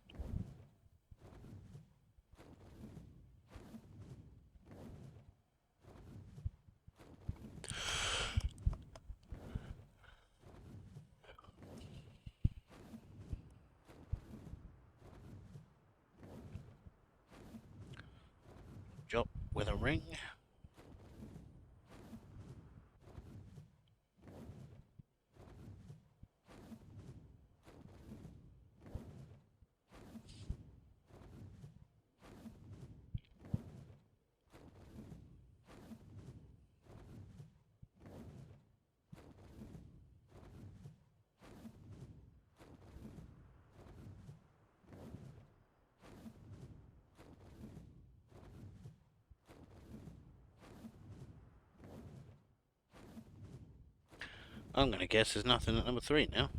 Job with a ring. I'm gonna guess there's nothing at number 3 now.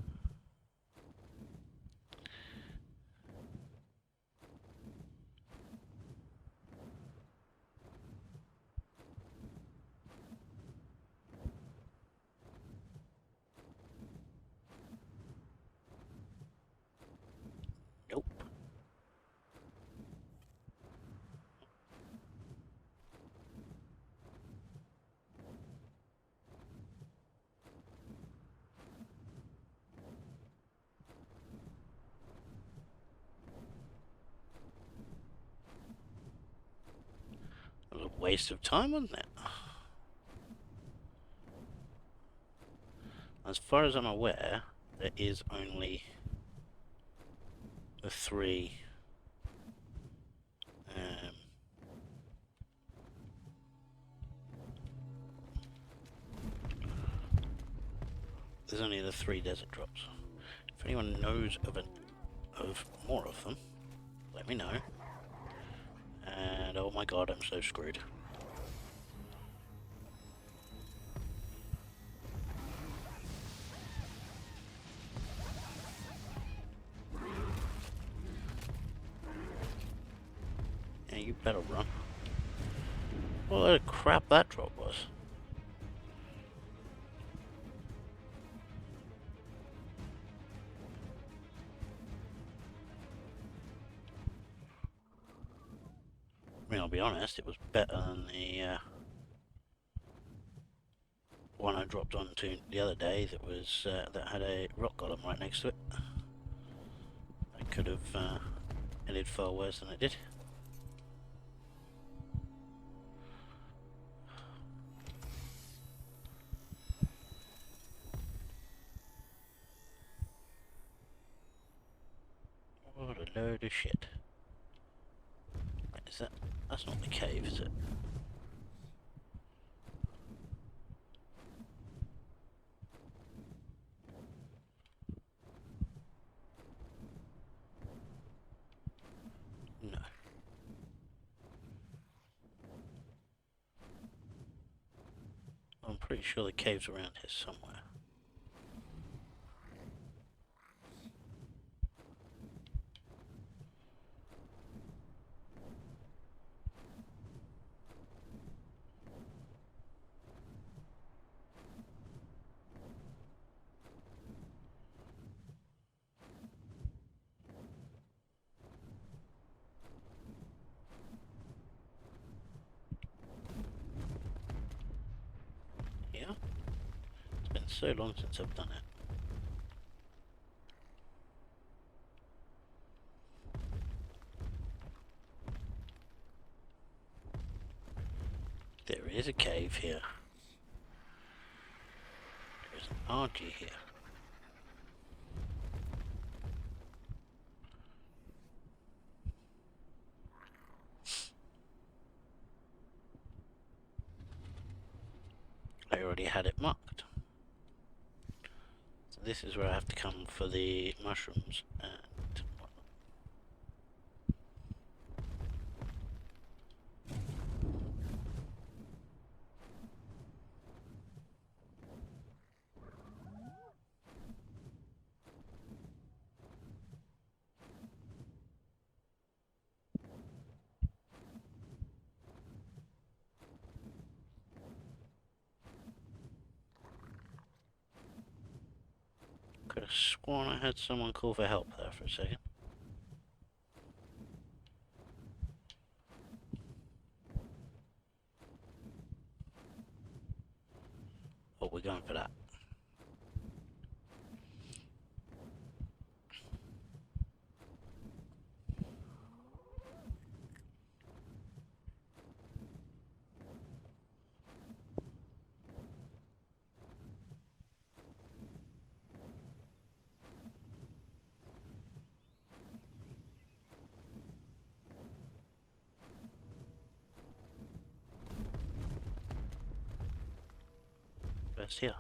Nope. A little waste of time, wasn't it? As far as I'm aware, there is only the 3 there's only the 3 desert drops. If anyone knows of more of them, let me know. And oh my god, I'm so screwed. Yeah, you better run. What a crap that drop was. I mean, I'll be honest, it was better than the one I dropped onto the other day that was that had a rock golem right next to it. I could have ended far worse than it did. What a load of shit. Wait, is that... That's not the cave, is it? No. I'm pretty sure the cave's around here somewhere. Yeah? It's been so long since I've done it. There is a cave here. There's an Monarky here. I already had it marked. So this is where I have to come for the mushrooms and whatnot. Could have sworn I had someone call for help there for a second. Oh, we're going for that. Where's here?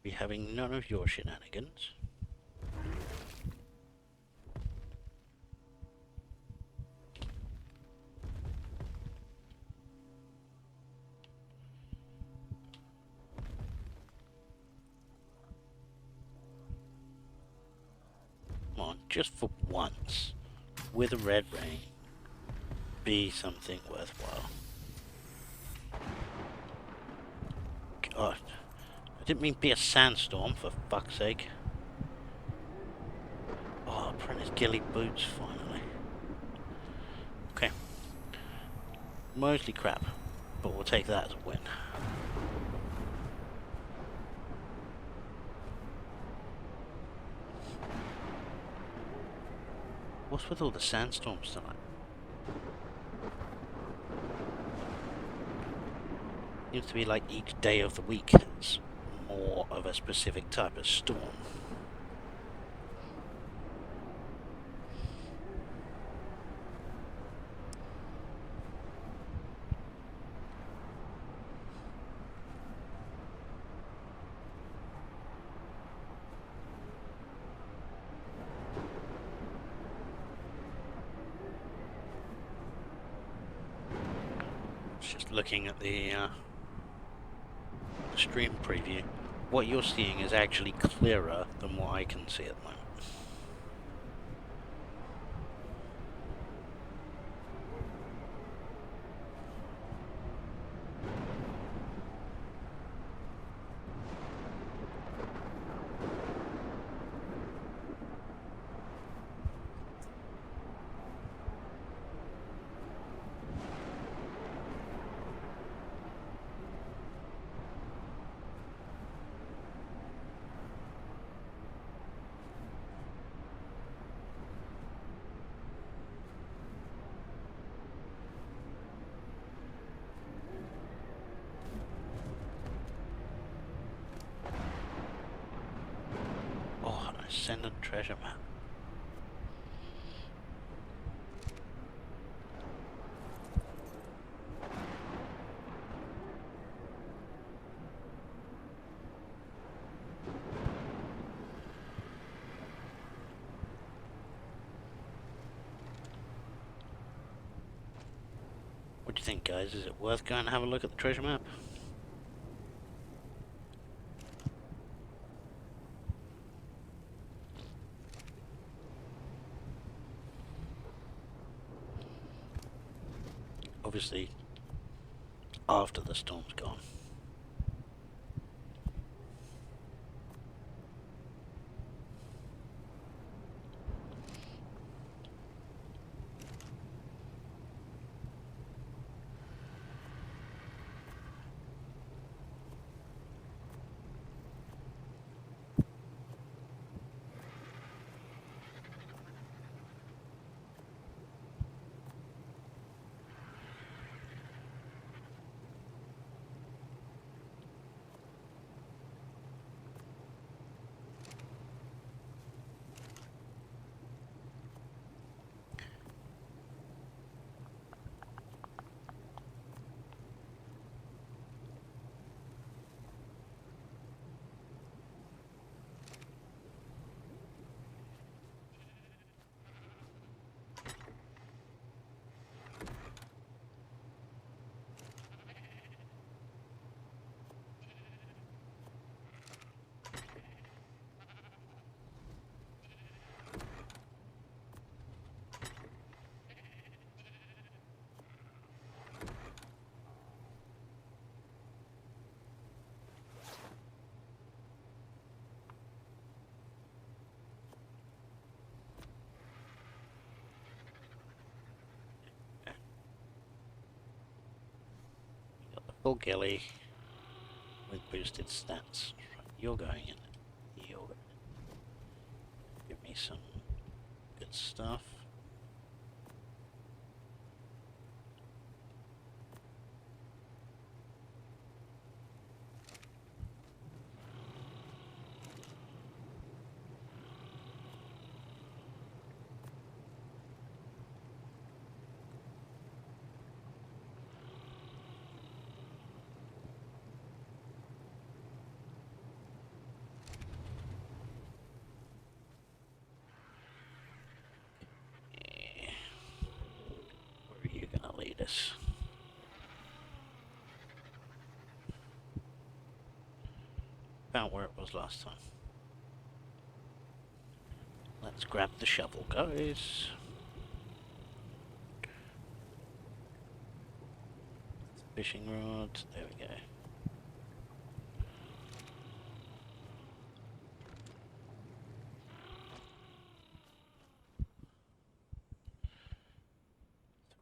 Be having none of your shenanigans. Come on, just for once, with a red rain, be something worthwhile. God, I didn't mean be a sandstorm, for fuck's sake. Oh, apprentice ghillie boots, finally. Okay. Mostly crap, but we'll take that as a win. What's with all the sandstorms tonight? Seems to be like each day of the week it's more of a specific type of storm. Just looking at the stream preview, what you're seeing is actually clearer than what I can see at the moment. Ascendant treasure map. What do you think, guys? Is it worth going to have a look at the treasure map? Obviously, after the storm's gone. Full ghillie with boosted stats. Right, you're going in. You're going in. Give me some good stuff. Where are you gonna lead us? About where it was last time. Let's grab the shovel, guys. Fishing rod. There we go.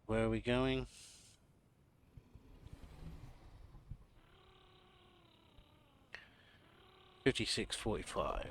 Where are we going? $56.45.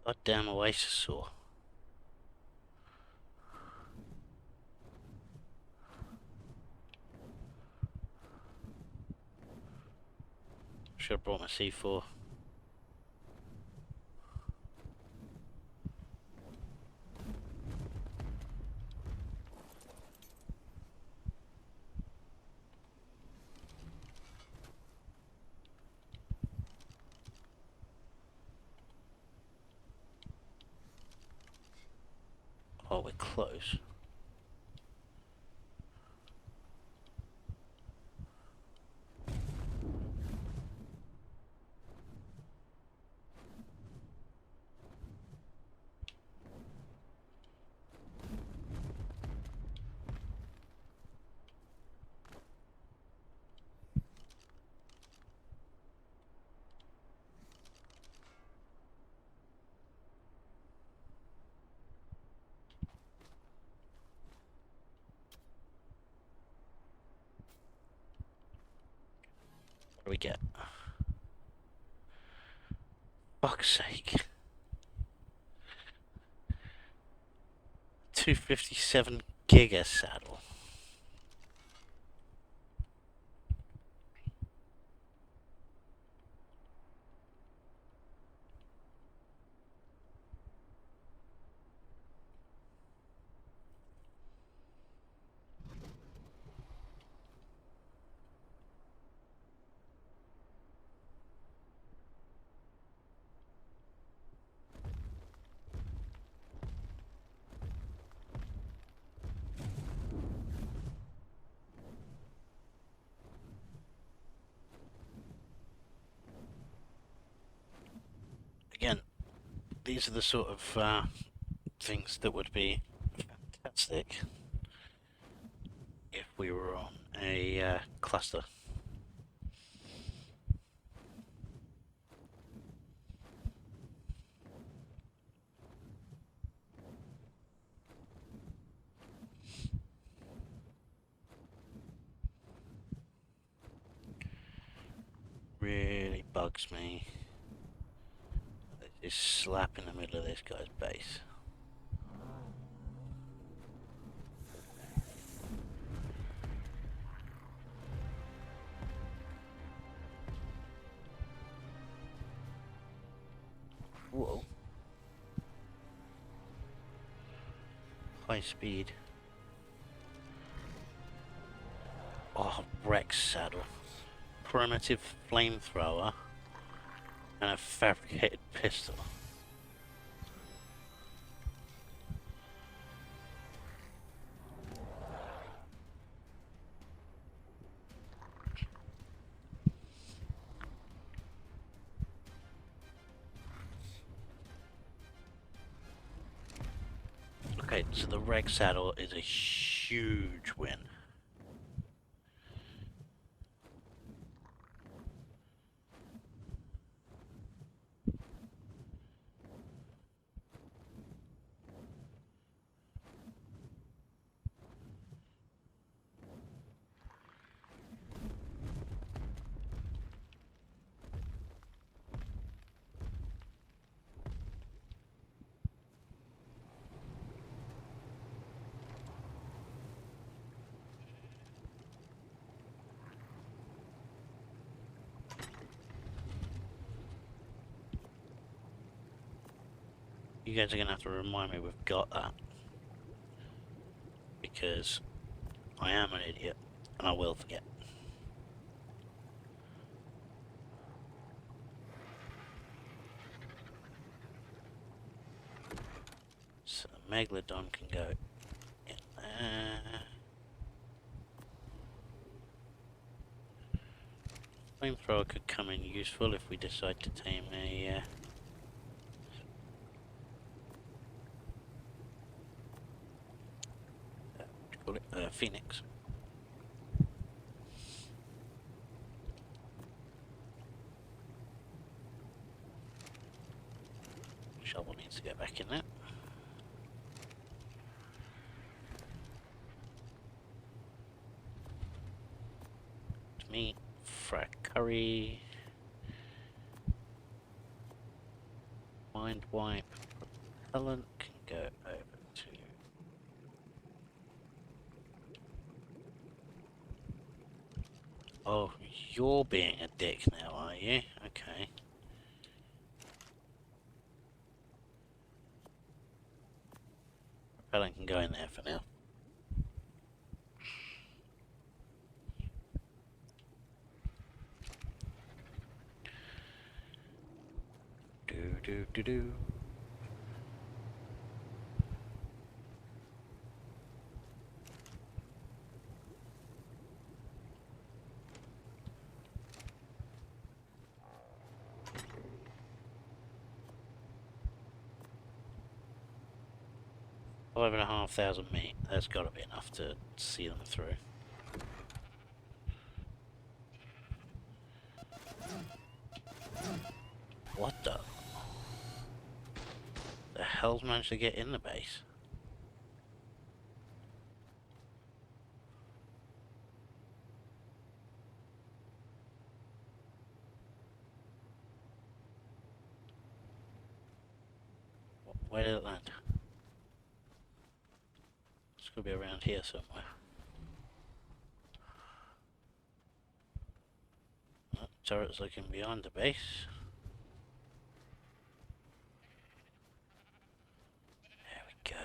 Goddamn oasis saw. Should have brought my C4. Oh, we're close. What do we get? Fuck's sake. 257 giga saddle. Again, these are the sort of things that would be fantastic if we were on a cluster. Really bugs me. There's this slap in the middle of this guy's base. Whoa. High speed. Oh, Rex saddle. Primitive flamethrower. And a fabricated pistol. Okay, so the Rex saddle is a huge win. You guys are going to have to remind me we've got that. Because I am an idiot, and I will forget. So the Megalodon can go in there. Flamethrower could come in useful if we decide to tame a Phoenix. Shovel needs to go back in there. To me, frack curry. Mind wipe. Helen can go over to. Oh, you're being a dick now, are you? Okay. Helen can go in there for now. Do. 5,500 meat. That's got to be enough to see them through. What the hell's managed to get in the base? Where did it land? It's gonna be around here somewhere. Oh, turret's looking behind the base. There we go.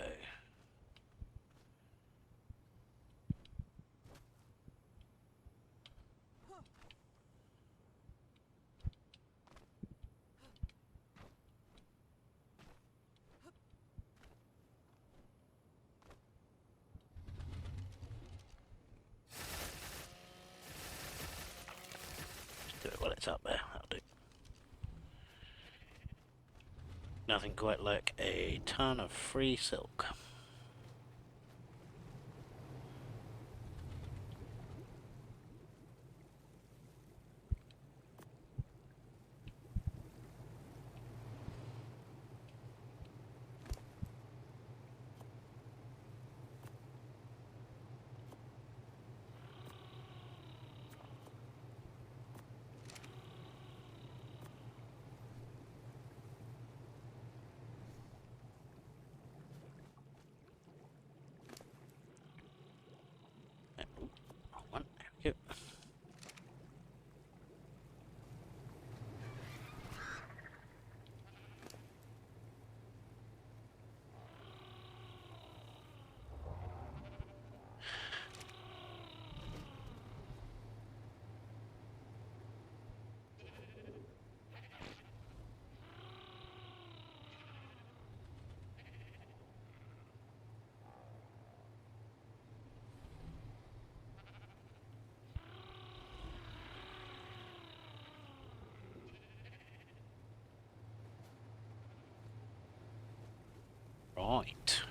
Do it while it's up there, that'll do. Nothing quite like a ton of free silk. One, there we go. Right.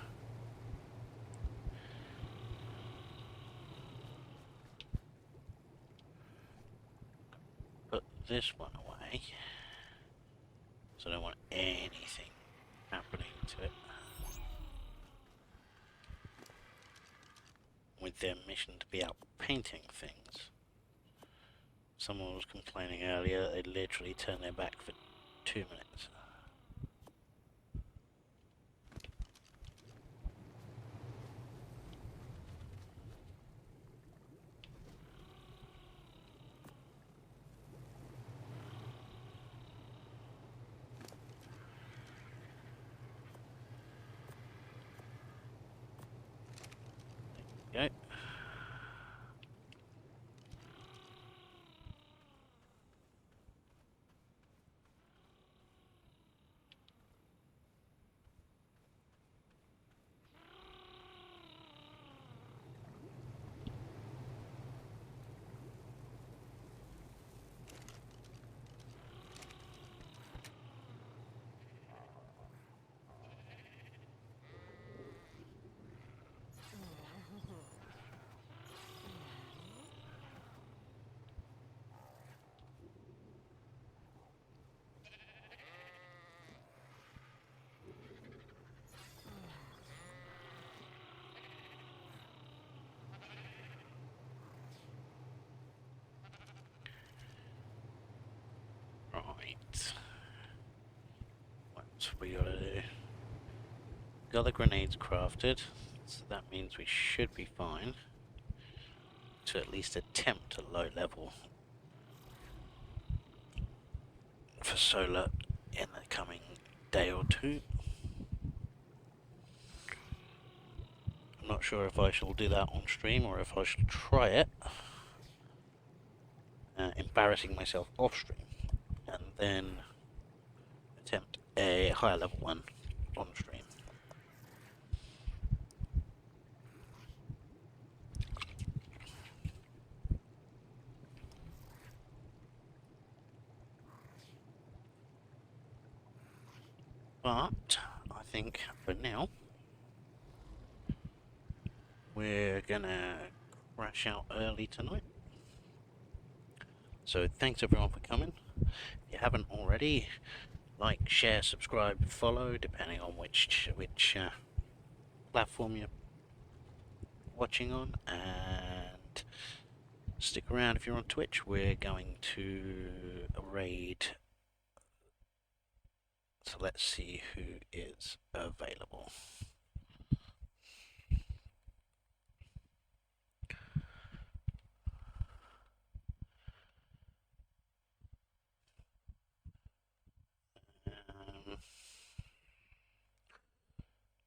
Put this one away. So I don't want anything happening to it. With their mission to be out painting things. Someone was complaining earlier that they literally turned their back for 2 minutes. There you go. Right. What we gotta do? Got the grenades crafted, so that means we should be fine to at least attempt a low level for solar in the coming day or two. I'm not sure if I shall do that on stream or if I shall try it, embarrassing myself off stream, and then attempt a higher level one on stream. But I think for now we're gonna crash out early tonight. So thanks everyone for coming. If you haven't already, like, share, subscribe, follow, depending on which platform you're watching on, and stick around if you're on Twitch. We're going to raid, so let's see who is available.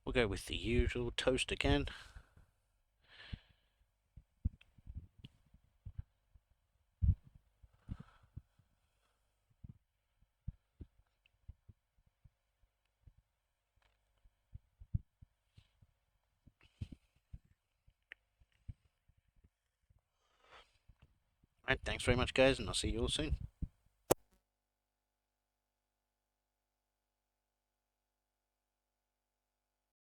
We'll go with the usual toast again. Alright, thanks very much guys, and I'll see you all soon.